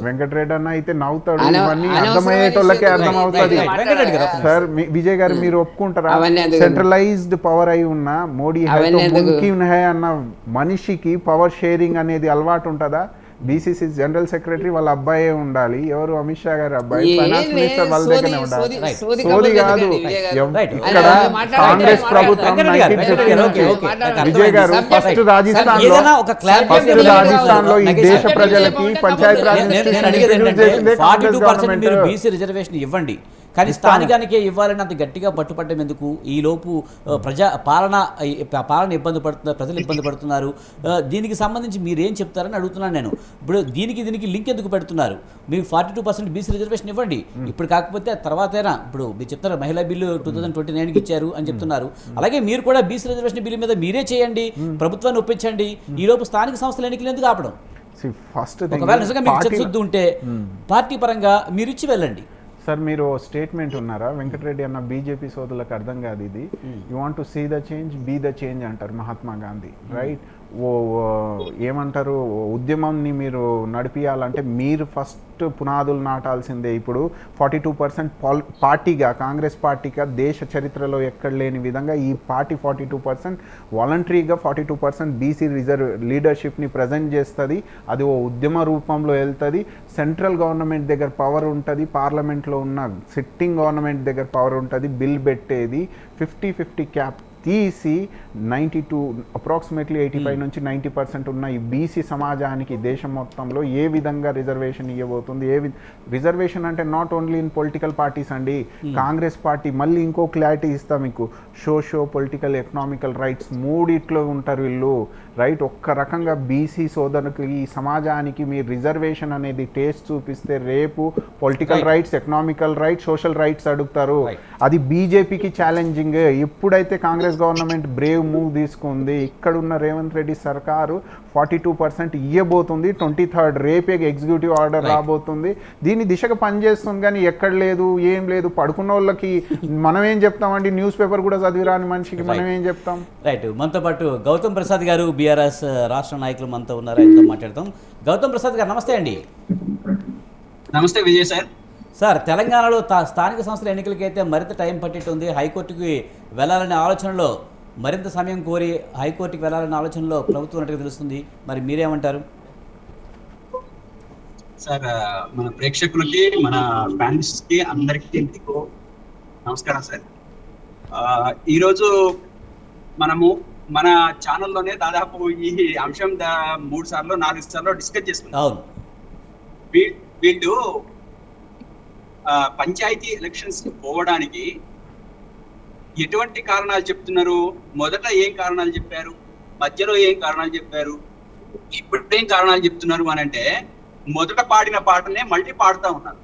వెంకటరెడ్డి అన్న అయితే నవ్వుతాడు, ఇవన్నీ అర్థమయ్యేటోళ్ళకే అర్థమవుతుంది. సార్ విజయ్ గారు మీరు ఒప్పుకుంటారా? సెంట్రలైజ్డ్ పవర్ అయి ఉన్న మోడీ అన్న మనిషికి పవర్ షేరింగ్ అనేది అలవాటు ఉంటుందా? బీసీసీ జనరల్ సెక్రటరీ వాళ్ళ అబ్బాయే ఉండాలి, ఎవరు అమిత్ షా గారి అబ్బాయి, ఫైనాన్స్ మినిస్టర్ వాళ్ళ దగ్గరనే ఉండాలి. సోది కాదు. ఇక్కడ కాంగ్రెస్ ప్రభుత్వం విజయ్ గారు ఫస్ట్ రాజస్థాన్ లో ఈ దేశ ప్రజలకి పంచాయత్ రాజ్ బీసీ రిజర్వేషన్ ఇవ్వండి, కానీ స్థానికానికే ఇవ్వాలని అంత గట్టిగా పట్టుపట్టడం ఎందుకు? ఈలోపు పాలన ఇబ్బంది పడుతున్నారు, ప్రజలు ఇబ్బంది పడుతున్నారు. దీనికి సంబంధించి మీరేం చెప్తారని అడుగుతున్నాను నేను. ఇప్పుడు దీనికి లింక్ ఎందుకు పెడుతున్నారు? మీరు 42% బీసీ రిజర్వేషన్ ఇవ్వండి, ఇప్పుడు కాకపోతే తర్వాతైనా. ఇప్పుడు మీరు చెప్తారు మహిళా బిల్లు 2029కి ఇచ్చారు అని చెప్తున్నారు, అలాగే మీరు కూడా బీసీ రిజర్వేషన్ బిల్లు మీద మీరే చేయండి, ప్రభుత్వాన్ని ఒప్పించండి. ఈలోపు స్థానిక సంస్థల ఎన్నికలు ఎందుకు ఆపడం? ఒకవేళ నిజంగా మీకు చిత్తశుద్ధి ఉంటే పార్టీ పరంగా మీరు ఇచ్చి వెళ్ళండి. సార్ మీరు స్టేట్మెంట్ ఉన్నారా వెంకటరెడ్డి అన్న, బీజేపీ సోదరులకు అర్థం కాదు ఇది. You want to see the change, be the change అంటారు మహాత్మా గాంధీ, రైట్? ఏమంటారు, ఉద్యమంని మీరు నడిపియాలంటే మీరు ఫస్ట్ పునాదులు నాటాల్సిందే. ఇప్పుడు 42% పార్టీగా, కాంగ్రెస్ పార్టీగా దేశ చరిత్రలో ఎక్కడ లేని విధంగా ఈ పార్టీ 42% వాలంటరీగా 42% బీసీ లీడర్షిప్ని ప్రజెంట్ చేస్తుంది. అది ఓ ఉద్యమ రూపంలో వెళ్తుంది. సెంట్రల్ గవర్నమెంట్ దగ్గర పవర్ ఉంటుంది, పార్లమెంట్లో ఉన్న సిట్టింగ్ గవర్నమెంట్ దగ్గర పవర్ ఉంటుంది, బిల్ పెట్టేది. 50-50 క్యాప్ తీసి 92 అప్రాక్సిమేట్లీ 85 నుంచి 90% ఉన్న ఈ బీసీ సమాజానికి దేశం మొత్తంలో ఏ విధంగా రిజర్వేషన్ ఇవ్వబోతుంది, రిజర్వేషన్ అంటే not only in political parties అండి. కాంగ్రెస్ పార్టీ మళ్ళీ ఇంకో క్లారిటీ ఇస్తా మీకు, సోషో పొలిటికల్ ఎకనామికల్ రైట్స్ మూడిట్లో ఉంటారు వీళ్ళు, రైట్. ఒక్క రకంగా బీసీ సోదరుకి ఈ సమాజానికి మీరు రిజర్వేషన్ అనేది టేస్ట్ చూపిస్తే రేపు political rights, economical rights, social rights అడుగుతారు. అది బీజేపీకి ఛాలెంజింగ్. ఎప్పుడైతే కాంగ్రెస్ గవర్నమెంట్ బ్రేవ్ మూవ్ తీసుకుంది, ఇక్కడున్న రేవంత్ రెడ్డి సర్కారు 42% ఇవ్వబోతుంది. 23rd రేపే ఎగ్జిక్యూటివ్ ఆర్డర్ రాబోతుంది. దీని దిశగా పనిచేస్తుంది. కానీ ఎక్కడ లేదు, ఏం లేదు. పడుకున్న వాళ్ళకి మనం ఏం చెప్తామండి, న్యూస్ పేపర్ కూడా చదివిరాని మనిషికి మనం ఏం చెప్తాం. రైట్. మనతో పాటు గౌతమ్ ప్రసాద్ గారు, బీఆర్ఎస్ రాష్ట్ర నాయకులు మనతో ఉన్నారు, ఆయనతో మాట్లాడతాం. గౌతమ్ ప్రసాద్ గారు నమస్తే అండి. నమస్తే విజయ్ సార్. సార్, తెలంగాణలో స్థానిక సంస్థల ఎన్నికలకైతే మరింత టైం పట్టేట్టుంది. హైకోర్టుకి వెళ్ళాలనే ఆలోచనలో, మరింత సమయం కోరి హైకోర్టుకి వెళ్ళాలనే ఆలోచనలో ప్రభుత్వం ఉన్నట్టుగా తెలుస్తుంది. మరి మీరేమంటారు సార్? మన ప్రేక్షకులకి, మన ఫ్యాన్స్కి అందరికీ నమస్కారం సార్. ఈరోజు మనము మన ఛానల్లోనే దాదాపు ఈ అంశం 3 సార్లు 4 సార్లు డిస్కస్ చేసుకున్నాం. అవును. వీళ్ళు పంచాయతీ ఎలక్షన్స్ పోవడానికి ఎటువంటి కారణాలు చెప్తున్నారు? మొదట ఏం కారణాలు చెప్పారు, మధ్యలో ఏం కారణాలు చెప్పారు, ఇప్పుడు ఏం కారణాలు చెప్తున్నారు అని అంటే, మొదట పాడిన పాటనే మళ్ళీ పాడుతూ ఉన్నారు.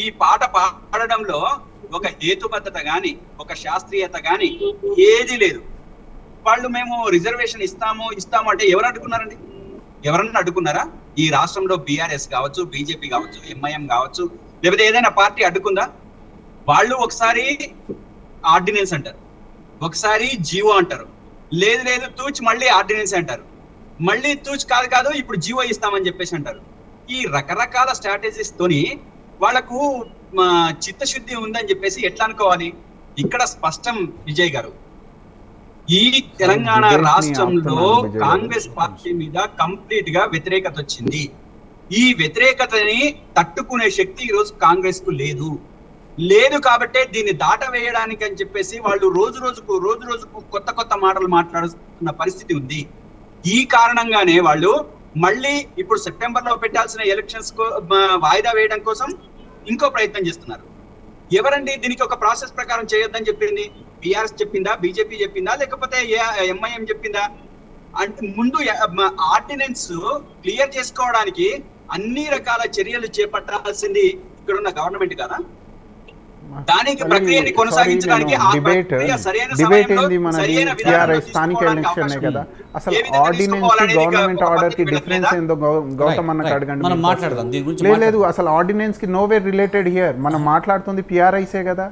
ఈ పాట పాడడంలో ఒక హేతుబద్ధత గాని, ఒక శాస్త్రీయత గాని ఏది లేదు. వాళ్ళు మేము రిజర్వేషన్ ఇస్తాము అంటే ఎవరు అడ్డుకున్నారండి? ఎవరన్నా అడ్డుకున్నారా? ఈ రాష్ట్రంలో బీఆర్ఎస్ కావచ్చు, బీజేపీ కావచ్చు, ఎంఐఎం కావచ్చు, లేకపోతే ఏదైనా పార్టీ అడ్డుకుందా? వాళ్ళు ఒకసారి ఆర్డినెన్స్ అంటారు, ఒకసారి జీవో అంటారు, లేదు తూచ్ మళ్ళీ ఆర్డినెన్స్ అంటారు, మళ్ళీ తూచ్ కాదు ఇప్పుడు జీవో ఇస్తామని చెప్పేసి అంటారు. ఈ రకరకాల స్ట్రాటజీస్ తోని వాళ్లకు చిత్తశుద్ధి ఉందని చెప్పేసి ఎట్లా అనుకోవాలి? ఇక్కడ స్పష్టం విజయ్ గారు, ఈ తెలంగాణ రాష్ట్రంలో కాంగ్రెస్ పార్టీ మీద కంప్లీట్ గా వ్యతిరేకత వచ్చింది. ఈ వ్యతిరేకతని తట్టుకునే శక్తి ఈరోజు కాంగ్రెస్ కు లేదు కాబట్టే దీన్ని దాటవేయడానికి అని చెప్పేసి వాళ్ళు రోజు రోజుకు కొత్త మాటలు మాట్లాడుతున్న పరిస్థితి ఉంది. ఈ కారణంగానే వాళ్ళు మళ్ళీ ఇప్పుడు సెప్టెంబర్ లో పెట్టాల్సిన ఎలక్షన్స్ వాయిదా వేయడం కోసం ఇంకో ప్రయత్నం చేస్తున్నారు. ఎవరండి దీనికి ఒక ప్రాసెస్ ప్రకారం చేయొద్దని చెప్పింది? బీఆర్ఎస్ చెప్పిందా, బీజేపీ చెప్పిందా, లేకపోతే ఎంఐఎం చెప్పిందా? అంటే ముందు ఆర్డినెన్స్ క్లియర్ చేసుకోవడానికి అన్ని రకాల చర్యలు చేపట్టాల్సింది ఇక్కడున్న గవర్నమెంట్ కదా. దానికి ప్రక్రియని కొనసాగించడానికి డిబేట్ ఏంది మనది? స్థానిక ఎలక్షన్ కదా. అసలు ఆర్డినెన్స్ కి గవర్నమెంట్ ఆర్డర్ కి డిఫరెన్స్ ఏందో గౌతమ్ అన్నకు అడగండి. లేదు, అసలు ఆర్డినెన్స్ కి నోవే రిలేటెడ్ హియర్. మనం మాట్లాడుతుంది పిఆర్ఐసే కదా.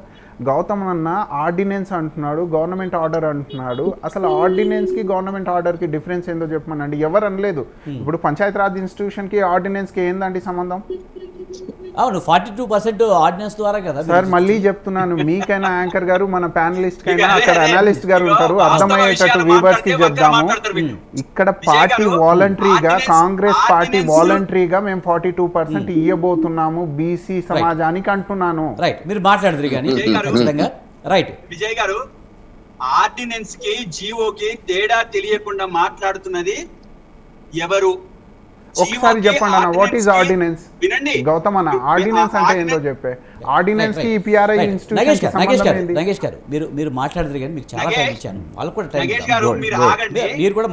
గౌతమ్ అన్న ఆర్డినెన్స్ అంటున్నాడు, గవర్నమెంట్ ఆర్డర్ అంటున్నాడు. అసలు ఆర్డినెన్స్ కి గవర్నమెంట్ ఆర్డర్ కి డిఫరెన్స్ ఏందో చెప్పమనండి. ఎవరు అనలేదు. ఇప్పుడు పంచాయతీరాజ్ ఇన్స్టిట్యూషన్ కి ఆర్డినెన్స్ కి ఏందండి సంబంధం? అవును, 42% ఆర్డినెన్స్ ద్వారా కదా సార్. మళ్ళీ చెప్తున్నాను, మీకైనా యాంకర్ గారు, మన ప్యానలిస్ట్ కైనా అక్కడ అనలిస్ట్ గారు ఉంటారు, అర్థమయ్యేటట్టు వ్యూవర్స్ కి చెప్దాము. ఇక్కడ పార్టీ వాలంటరీగా, కాంగ్రెస్ పార్టీ వాలంటరీగా మేము 42% ఇవ్వబోతున్నాము బీసీ సమాజానికి అంటున్నాను. రైట్, మీరు మాట్లాడదు కానీ రైట్. విజయ్ గారు, ఆర్డినెన్స్ కి జీవోకి తేడా తెలియకుండా మాట్లాడుతున్నది ఎవరు? ఒకసారి చెప్పండి అన్న, వాట్ ఈస్ ఆర్డినెన్స్? గౌతమ్ అన్న, ఆర్డినెన్స్ అంటే ఏందో చెప్పే. ఆర్డినెన్స్ కి పిఆర్ఐ ఇన్స్టిట్యూషన్ కి సంబంధం ఏంది? నగేష్ గారు, మీరు మాట్లాడరు కానీ మీకు చాలా టైం ఇచ్చాను. వాళ్ళకు కూడా టైం నగేష్ గారు, మీరు ఆగండి. మీరు కూడా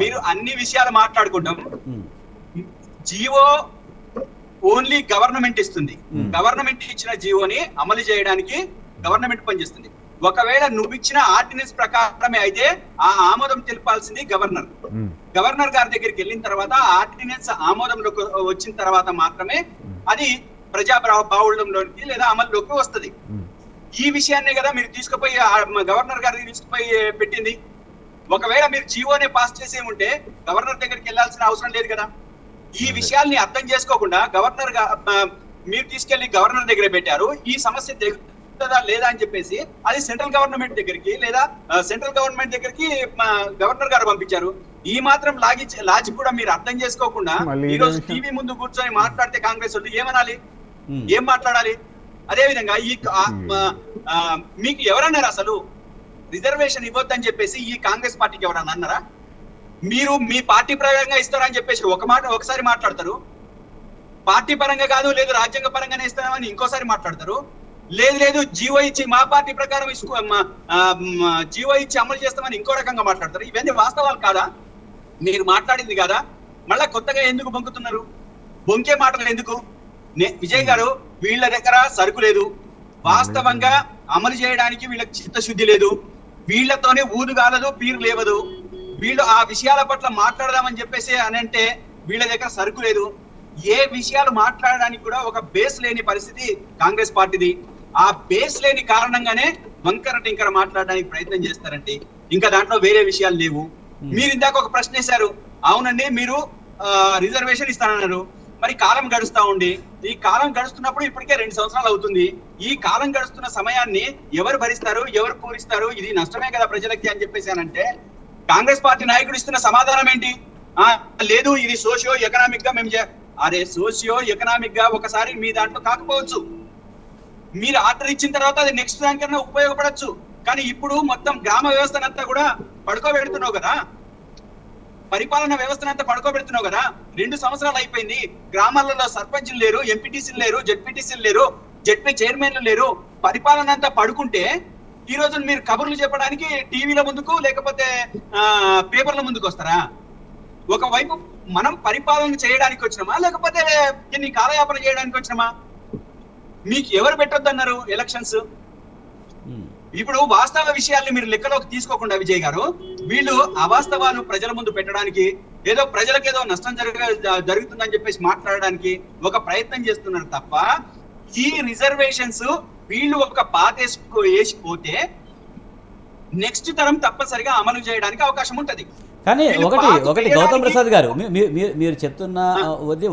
మీరు అన్ని విషయాలు మాట్లాడుకుంటాం. జీవో ఓన్లీ గవర్నమెంట్ ఇస్తుంది. గవర్నమెంట్ ఇచ్చిన జీవోని అమలు చేయడానికి గవర్నమెంట్ పనిచేస్తుంది. ఒకవేళ నువ్వు ఇచ్చిన ఆర్డినెన్స్ ప్రకారమే అయితే ఆ ఆమోదం తెలిపాల్సింది గవర్నర్. గవర్నర్ గారి దగ్గరికి వెళ్ళిన తర్వాత ఆర్డినెన్స్ ఆమోదంలోకి వచ్చిన తర్వాత మాత్రమే అది ప్రజా బాహుళ్యంలోకి లేదా అమల్లోకి వస్తుంది. ఈ విషయాన్నే కదా మీరు తీసుకుపోయి గవర్నర్ గారికి తీసుకుపోయి పెట్టింది. ఒకవేళ మీరు జీవోనే పాస్ చేసే ఉంటే గవర్నర్ దగ్గరికి వెళ్ళాల్సిన అవసరం లేదు కదా. ఈ విషయాల్ని అర్థం చేసుకోకుండా గవర్నర్ మీరు తీసుకెళ్లి గవర్నర్ దగ్గర పెట్టారు. ఈ సమస్య లేదా అని చెప్పేసి అది సెంట్రల్ గవర్నమెంట్ దగ్గరికి లేదా సెంట్రల్ గవర్నమెంట్ దగ్గరికి గవర్నర్ గారు పంపించారు. ఈ మాత్రం లాజిక్ కూడా మీరు అర్థం చేసుకోకుండా ఈ రోజు టీవీ ముందు కూర్చొని మాట్లాడితే కాంగ్రెస్ వాళ్ళు ఏమనాలి? ఏం మాట్లాడాలి? అదేవిధంగా మీకు ఎవరన్నారు అసలు రిజర్వేషన్ ఇవ్వద్దని చెప్పేసి ఈ కాంగ్రెస్ పార్టీకి ఎవరన్నా అన్నారా? మీరు మీ పార్టీ పరంగా ఇస్తారని చెప్పేసి ఒకసారి మాట్లాడతారు, పార్టీ పరంగా కాదు లేదు రాజ్యాంగ పరంగానే ఇస్తామని ఇంకోసారి మాట్లాడతారు, లేదు జీవో ఇచ్చి మా పార్టీ ప్రకారం జీవో ఇచ్చి అమలు చేస్తామని ఇంకో రకంగా మాట్లాడతారు. ఇవన్నీ వాస్తవాలు కాదా? మీరు మాట్లాడింది కాదా? మళ్ళా కొత్తగా ఎందుకు బొంకుతున్నారు? బొంకే మాటలు ఎందుకు? విజయ్ గారు, వీళ్ళ దగ్గర సరుకు లేదు, వాస్తవంగా అమలు చేయడానికి వీళ్ళకి చిత్తశుద్ధి లేదు, వీళ్ళతోనే ఊదు కాలదు పీరు లేవదు, వీళ్ళు ఆ విషయాల పట్ల మాట్లాడదామని చెప్పేసి అని అంటే వీళ్ళ దగ్గర సరుకు లేదు. ఏ విషయాలు మాట్లాడడానికి కూడా ఒక బేస్ లేని పరిస్థితి కాంగ్రెస్ పార్టీది. ఆ బేస్ లేని కారణంగానే వంకర టింకర మాట్లాడడానికి ప్రయత్నం చేస్తారండి. ఇంకా దాంట్లో వేరే విషయాలు లేవు. మీరు ఇందాక ఒక ప్రశ్న వేశారు, అవునండి మీరు రిజర్వేషన్ ఇస్తానన్నారు, మరి కాలం గడుస్తా ఉండి ఈ కాలం గడుస్తున్నప్పుడు ఇప్పటికే 2 సంవత్సరాలు అవుతుంది. ఈ కాలం గడుస్తున్న సమయాన్ని ఎవరు భరిస్తారు, ఎవరు పూరిస్తారు? ఇది నష్టమే కదా ప్రజలకి అని చెప్పేసానంటే కాంగ్రెస్ పార్టీ నాయకుడు ఇస్తున్న సమాధానం ఏంటి? లేదు ఇది సోషియో ఎకనామిక్ గా మేము అరే సోషియో ఎకనామిక్ గా ఒకసారి మీ దాంట్లో కాకపోవచ్చు, మీరు ఆర్డర్ ఇచ్చిన తర్వాత అది నెక్స్ట్ దానికన్నా ఉపయోగపడచ్చు. కానీ ఇప్పుడు మొత్తం గ్రామ వ్యవస్థనంతా కూడా పడుకోబెడుతున్నావు కదా, పరిపాలన వ్యవస్థనంతా పడుకోబెడుతున్నావు కదా. 2 సంవత్సరాలు అయిపోయింది, గ్రామాలలో సర్పంచ్లు లేరు, ఎంపీటీసీలు లేరు, జెడ్పీటీసీలు లేరు, జెడ్పీ చైర్మన్లు లేరు, పరిపాలన అంతా పడుకుంటే ఈ రోజు మీరు కబుర్లు చెప్పడానికి టీవీల ముందుకు లేకపోతే పేపర్ల ముందుకు వస్తారా? ఒకవైపు మనం పరిపాలన చేయడానికి వచ్చినామా లేకపోతే దీన్ని కాలయాపన చేయడానికి వచ్చినామా? మీకు ఎవరు పెట్టొద్దన్నారు ఎలక్షన్స్? ఇప్పుడు వాస్తవ విషయాల్ని మీరు లెక్కలోకి తీసుకోకుండా విజయ్ గారు, వీళ్ళు అవాస్తవాలు ప్రజల ముందు పెట్టడానికి, ఏదో ప్రజలకు ఏదో నష్టం జరుగుతుందని చెప్పేసి మాట్లాడడానికి ఒక ప్రయత్నం చేస్తున్నారు తప్ప, ఈ రిజర్వేషన్స్ వీళ్ళు ఒక వేసిపోతే నెక్స్ట్ తరం తప్పనిసరిగా అమలు చేయడానికి అవకాశం ఉంటది. కానీ ఒకటి గౌతమ్ ప్రసాద్ గారు, మీరు చెప్తున్న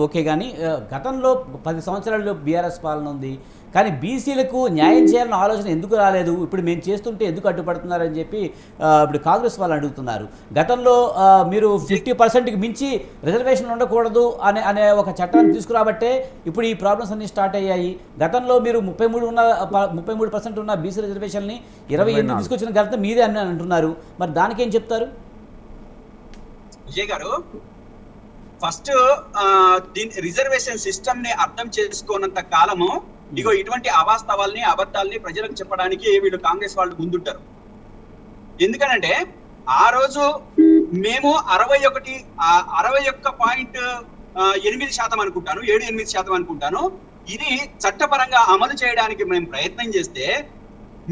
ఓకే, కానీ గతంలో 10 సంవత్సరాలు బీఆర్ఎస్ పాలన ఉంది, కానీ బీసీలకు న్యాయం చేయాలన్న ఆలోచన ఎందుకు రాలేదు? ఇప్పుడు మేము చేస్తుంటే ఎందుకు అడ్డుపడుతున్నారని చెప్పి ఇప్పుడు కాంగ్రెస్ వాళ్ళు అడుగుతున్నారు. గతంలో మీరు 50%కి మించి రిజర్వేషన్ ఉండకూడదు అనే ఒక చట్టాన్ని తీసుకురాబట్టే ఇప్పుడు ఈ ప్రాబ్లమ్స్ అన్ని స్టార్ట్ అయ్యాయి. గతంలో మీరు 33% ఉన్న బీసీ రిజర్వేషన్ని 28 తీసుకొచ్చిన ఘనత మీదే అని అంటున్నారు. మరి దానికేం చెప్తారు? విజయ్ గారు, ఫస్ట్ రిజర్వేషన్ సిస్టమ్ ని అర్థం చేసుకోనంత కాలము ఇగో ఇటువంటి అవాస్తవాల్ని అబద్ధాలని ప్రజలకు చెప్పడానికి వీళ్ళు కాంగ్రెస్ వాళ్ళు ముందుంటారు. ఎందుకనంటే ఆ రోజు మేము 61.8% అనుకుంటాను, 7-8% అనుకుంటాను, ఇది చట్టపరంగా అమలు చేయడానికి మేము ప్రయత్నం చేస్తే,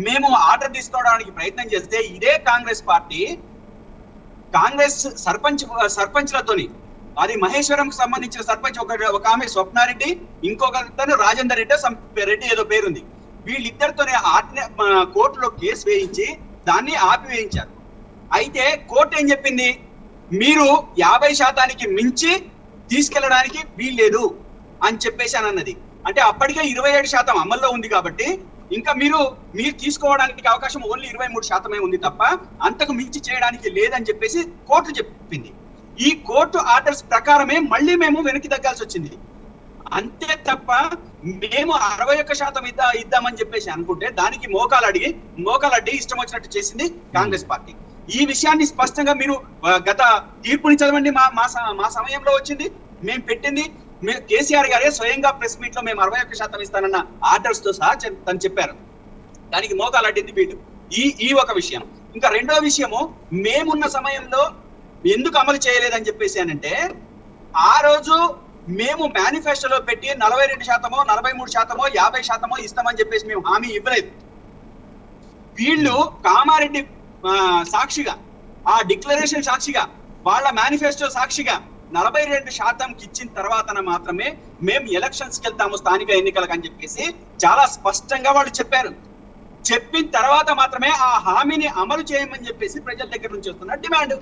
మేము ఆర్డర్ తీసుకోవడానికి ప్రయత్నం చేస్తే, ఇదే కాంగ్రెస్ పార్టీ కాంగ్రెస్ సర్పంచ్లతోని, అది మహేశ్వరంకి సంబంధించిన సర్పంచ్ ఒక ఆమె స్వప్నారెడ్డి, ఇంకొకరు రాజేందర్ రెడ్డి ఏదో పేరుంది, వీళ్ళిద్దరితోనే కోర్టులో కేసు వేయించి దాన్ని ఆపివేయించారు. అయితే కోర్టు ఏం చెప్పింది? మీరు 50% మించి తీసుకెళ్లడానికి వీల్లేదు అని చెప్పేసి అని అన్నది. అంటే అప్పటికే 27% అమల్లో ఉంది కాబట్టి ఇంకా మీరు తీసుకోవడానికి అవకాశం ఓన్లీ 23% ఉంది తప్ప అంతకు మించి చేయడానికి లేదని చెప్పేసి కోర్టు చెప్పింది. ఈ కోర్టు ఆర్డర్స్ ప్రకారమే మళ్ళీ మేము వెనక్కి తగ్గాల్సి వచ్చింది. అంతే తప్ప మేము 61% ఇద్దామని చెప్పేసి అనుకుంటే దానికి మోకాలడ్డి ఇష్టం వచ్చినట్టు చేసింది కాంగ్రెస్ పార్టీ. ఈ విషయాన్ని స్పష్టంగా మీరు గత తీర్పుని చదవండి. మా సమయంలో వచ్చింది, మేము పెట్టింది, కేసీఆర్ గారే స్వయంగా ప్రెస్ మీట్ లో మేము 61% ఇస్తానన్న ఆర్డర్స్ తో సహా తను చెప్పారు. దానికి మోకాలడ్డింది వీళ్ళు. ఈ ఒక విషయం. ఇంకా రెండో విషయము, మేమున్న సమయంలో ఎందుకు అమలు చేయలేదని చెప్పేసి అనంటే, ఆ రోజు మేము మేనిఫెస్టోలో పెట్టి 42%, 43%, 50% ఇస్తామని చెప్పేసి మేము హామీ ఇవ్వలేదు. వీళ్ళు కామారెడ్డి సాక్షిగా, ఆ డిక్లరేషన్ సాక్షిగా, వాళ్ళ మేనిఫెస్టో సాక్షిగా 42%కి ఇచ్చిన తర్వాత మాత్రమే మేము ఎలక్షన్స్ కి వెళ్తాము స్థానిక ఎన్నికలకు అని చెప్పేసి చాలా స్పష్టంగా వాళ్ళు చెప్పారు. చెప్పిన తర్వాత మాత్రమే ఆ హామీని అమలు చేయమని చెప్పేసి ప్రజల దగ్గర నుంచి వస్తున్న డిమాండ్.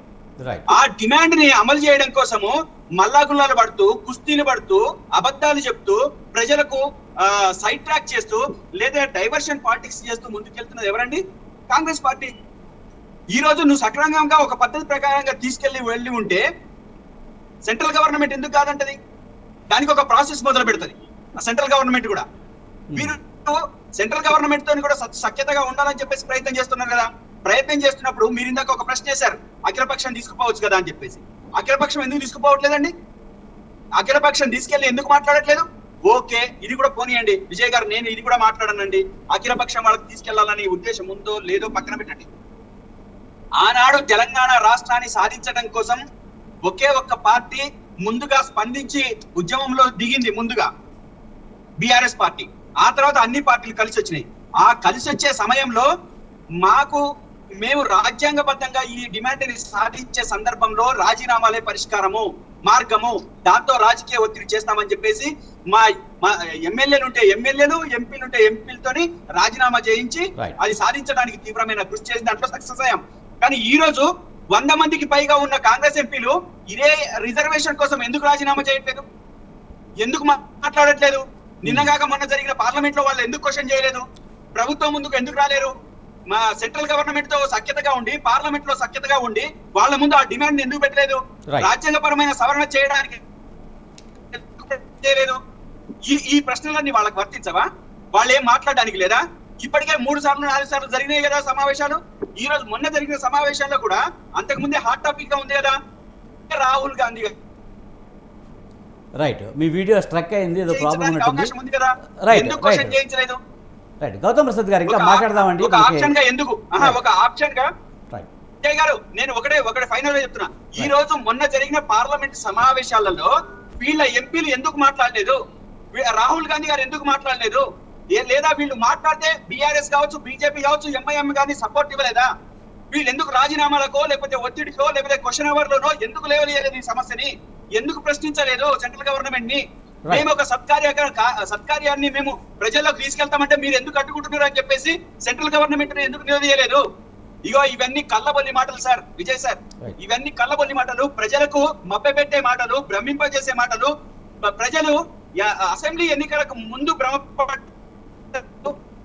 ఆ డిమాండ్ ని అమలు చేయడం కోసము మల్లాగుల్లాలు పడుతూ, కుస్తీలు పడుతూ, అబద్ధాలు చెప్తూ, ప్రజలకు సైడ్ ట్రాక్ చేస్తూ, లేదా డైవర్షన్ పాలిటిక్స్ చేస్తూ ముందుకెళ్తున్నది ఎవరండి? కాంగ్రెస్ పార్టీ. ఈ రోజు నువ్వు సక్రమంగా ఒక పద్ధతి ప్రకారంగా వెళ్ళి ఉంటే సెంట్రల్ గవర్నమెంట్ ఎందుకు కాదంటది? దానికి ఒక ప్రాసెస్ మొదలు పెడుతుంది సెంట్రల్ గవర్నమెంట్ కూడా. సెంట్రల్ గవర్నమెంట్ తో కూడా సఖ్యతగా ఉండాలని చెప్పేసి ప్రయత్నం చేస్తున్నారు కదా. ప్రయత్నం చేస్తున్నప్పుడు మీరు ఇందాక ఒక ప్రశ్న చేశారు, అఖిలపక్షం తీసుకుపోవచ్చు కదా అని చెప్పేసి. అఖిలపక్షం ఎందుకు తీసుకుపోవట్లేదండి? అఖిలపక్షం తీసుకెళ్లి ఎందుకు మాట్లాడట్లేదు? ఓకే, ఇది కూడా పోనీయండి విజయ్ గారు, నేను ఇది కూడా మాట్లాడనండి. అఖిలపక్షం వాళ్ళకి తీసుకెళ్లాలని ఉద్దేశం ఉందో లేదో పక్కన పెట్టండి. ఆనాడు తెలంగాణ రాష్ట్రాన్ని సాధించడం కోసం ఒకే ఒక్క పార్టీ ముందుగా స్పందించి ఉద్యమంలో దిగింది, ముందుగా బీఆర్ఎస్ పార్టీ. ఆ తర్వాత అన్ని పార్టీలు కలిసి వచ్చినాయి. ఆ కలిసి వచ్చే సమయంలో మేము రాజ్యాంగబద్ధంగా ఈ డిమాండ్ ని సాధించే సందర్భంలో రాజీనామాలే పరిష్కారము, మార్గము, దాంతో రాజకీయ ఒత్తిడి చేస్తామని చెప్పేసి మా ఎమ్మెల్యేలు ఉంటే ఎమ్మెల్యేలు, ఎంపీలు ఉంటే ఎంపీలతోని రాజీనామా చేయించి అది సాధించడానికి తీవ్రమైన కృషి చేసి దాంట్లో సక్సెస్ అయ్యాం. కానీ ఈ రోజు 100 మందికి పైగా ఉన్న కాంగ్రెస్ ఎంపీలు ఇదే రిజర్వేషన్ కోసం ఎందుకు రాజీనామా చేయట్లేదు? ఎందుకు మాట్లాడట్లేదు? నిన్నగాక మొన్న జరిగిన పార్లమెంట్ లో వాళ్ళు ఎందుకు క్వశ్చన్ చేయలేదు? ప్రభుత్వం ముందుకు ఎందుకు రాలేరు? మా సెంట్రల్ గవర్నమెంట్ తో సఖ్యతగా ఉండి, పార్లమెంట్ లో సఖ్యతగా ఉండి వాళ్ళ ముందు ఆ డిమాండ్ ఎందుకు పెట్టలేదు? రాజ్యాంగపరమైన సవరణ చేయడానికి చేయలేదు. ఈ ప్రశ్నలన్నీ వాళ్ళకి వర్తించవా? వాళ్ళు ఏం మాట్లాడడానికి లేదా? ఇప్పటికే 3 సార్లు 4 సార్లు జరిగినాయి కదా సమావేశాలు. ఈ రోజు మొన్న జరిగిన సమావేశాల్లో కూడా అంతకు ముందే హాట్ టాపిక్ గా ఉంది కదా రాహుల్ గాంధీ గారు. రైట్, మీ వీడియో స్ట్రక్ అయింది, ఏదో ప్రాబ్లం అవకాశం ఉంది కదా, ఎందుకు క్వశ్చన్ చేయించలేదు? రైట్, గౌతమ్ ప్రసాద్ గారు ఇంకా మాట్లాడదామండి. ఒక ఆప్షన్ గా ఎందుకు ఒక ఆప్షన్ గా విజయ్ గారు, నేను ఒకటే ఫైనల్ గా చెప్తున్నా. ఈ రోజు మొన్న జరిగిన పార్లమెంట్ సమావేశాలలో వీళ్ళ ఎంపీలు ఎందుకు మాట్లాడలేదు? రాహుల్ గాంధీ గారు ఎందుకు మాట్లాడలేదు? లేదా వీళ్ళు మాట్లాడితే బీఆర్ఎస్ కావచ్చు, బీజేపీ కావచ్చు, ఎంఐఎం గానీ సపోర్ట్ ఇవ్వలేదా? వీళ్ళు ఎందుకు రాజీనామాలకో లేకపోతే ఒత్తిడికో లేకపోతే క్వశ్చన్ అవర్ లోనో ఎందుకు లేవలేదు? ఈ సమస్యని ఎందుకు ప్రశ్నించలేదు సెంట్రల్ గవర్నమెంట్ ని? మేము ఒక సత్కార్యాన్ని మేము ప్రజల్లోకి తీసుకెళ్తామంటే మీరు ఎందుకు అడ్డుకుంటున్నారు అని చెప్పేసి సెంట్రల్ గవర్నమెంట్ ని ఎందుకు నిలదీయలేదు? ఇగో ఇవన్నీ కళ్ళబొల్లి మాటలు సార్, విజయ్ సార్, ఇవన్నీ కళ్ళబొల్లి మాటలు, ప్రజలకు మభ్యపెట్టే మాటలు, భ్రమింపజేసే మాటలు. ప్రజలు అసెంబ్లీ ఎన్నికలకు ముందు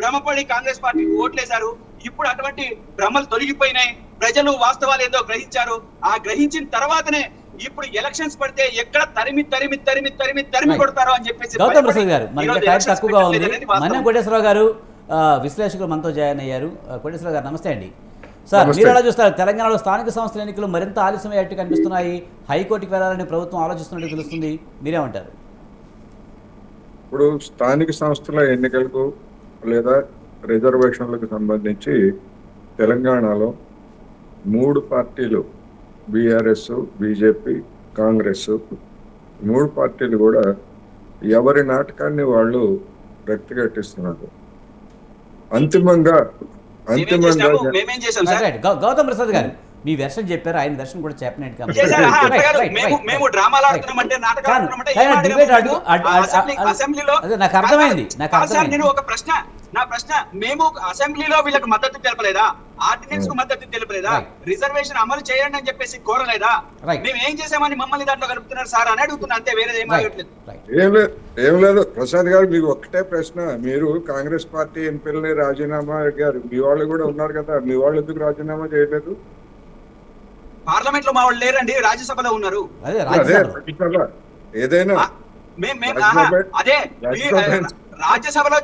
భ్రమపడి కాంగ్రెస్ పార్టీకి ఓట్లేశారు. ఇప్పుడు అటువంటి భ్రమలు తొలగిపోయినాయి. ప్రజలు వాస్తవాలు ఏదో గ్రహించారు. ఆ గ్రహించిన తర్వాతనే ఇప్పుడు ఎలక్షన్స్ పడితే ఎక్కడ తరిమి కొడతారో అని చెప్పేసి. గౌతమ్ ప్రసాద్ గారు, మనకి టైం తక్కువగా ఉంది. మన్యం కోటేశ్వరరావు గారు విశ్లేషకులు మనతో జాయిన్ అయ్యారు. కోటేశ్వరరావు గారు నమస్తే అండి. సార్, మీరు ఎలా చూస్తారు? తెలంగాణలో స్థానిక సంస్థల ఎన్నికలు మరింత ఆలస్యమయ్యేట్టు కనిపిస్తున్నాయి. హైకోర్టుకి వెళ్ళాలని ప్రభుత్వం ఆలోచిస్తున్నట్టు తెలుస్తుంది. మీరేమంటారు? ఇప్పుడు స్థానిక సంస్థల ఎన్నికలకు లేదా రిజర్వేషన్లకు సంబంధించి తెలంగాణలో 3 పార్టీలు, బీఆర్ఎస్, బీజేపీ, కాంగ్రెస్, 3 పార్టీలు కూడా ఎవరి నాటకాన్ని వాళ్ళు వ్యక్తిగతిస్తున్నారు. అంతిమంగా గౌతమ్ ప్రసాద్ గారు మీ వెర్షన్ చెప్పారు, ఆయన వెర్షన్ కూడా చెప్పినట్టు నాకు అర్థమైంది. నా ప్రశ్న, మేము అసెంబ్లీలో వీళ్ళకి మద్దతు తెలపలేదా? ఆర్డినెన్స్ కు మద్దతు తెలపలేదా? రిజర్వేషన్ అమలు చేయండి అని చెప్పేసి కోరలేదా? మేము ఏం చేసామని మమ్మల్ని దాంట్లో కలుపుతున్నారు సార్ అని అడుగుతున్నా, అంతే, వేరే ఏం అడగట్లేదు. ఏం లేదు ప్రసాద్ గారు, మీకు ఒక్కటే ప్రశ్న. మీరు కాంగ్రెస్ పార్టీ ఎంపీలని రాజీనామా అడిగారు, మీ వాళ్ళు కూడా ఉన్నారు కదా, మీ వాళ్ళు ఎందుకు రాజీనామా చేయలేదు? పార్లమెంట్ లో మా వాళ్ళు లేరండి, రాజ్యసభలో ఉన్నారు. ఏదైనా అదే రాజ్యసభలో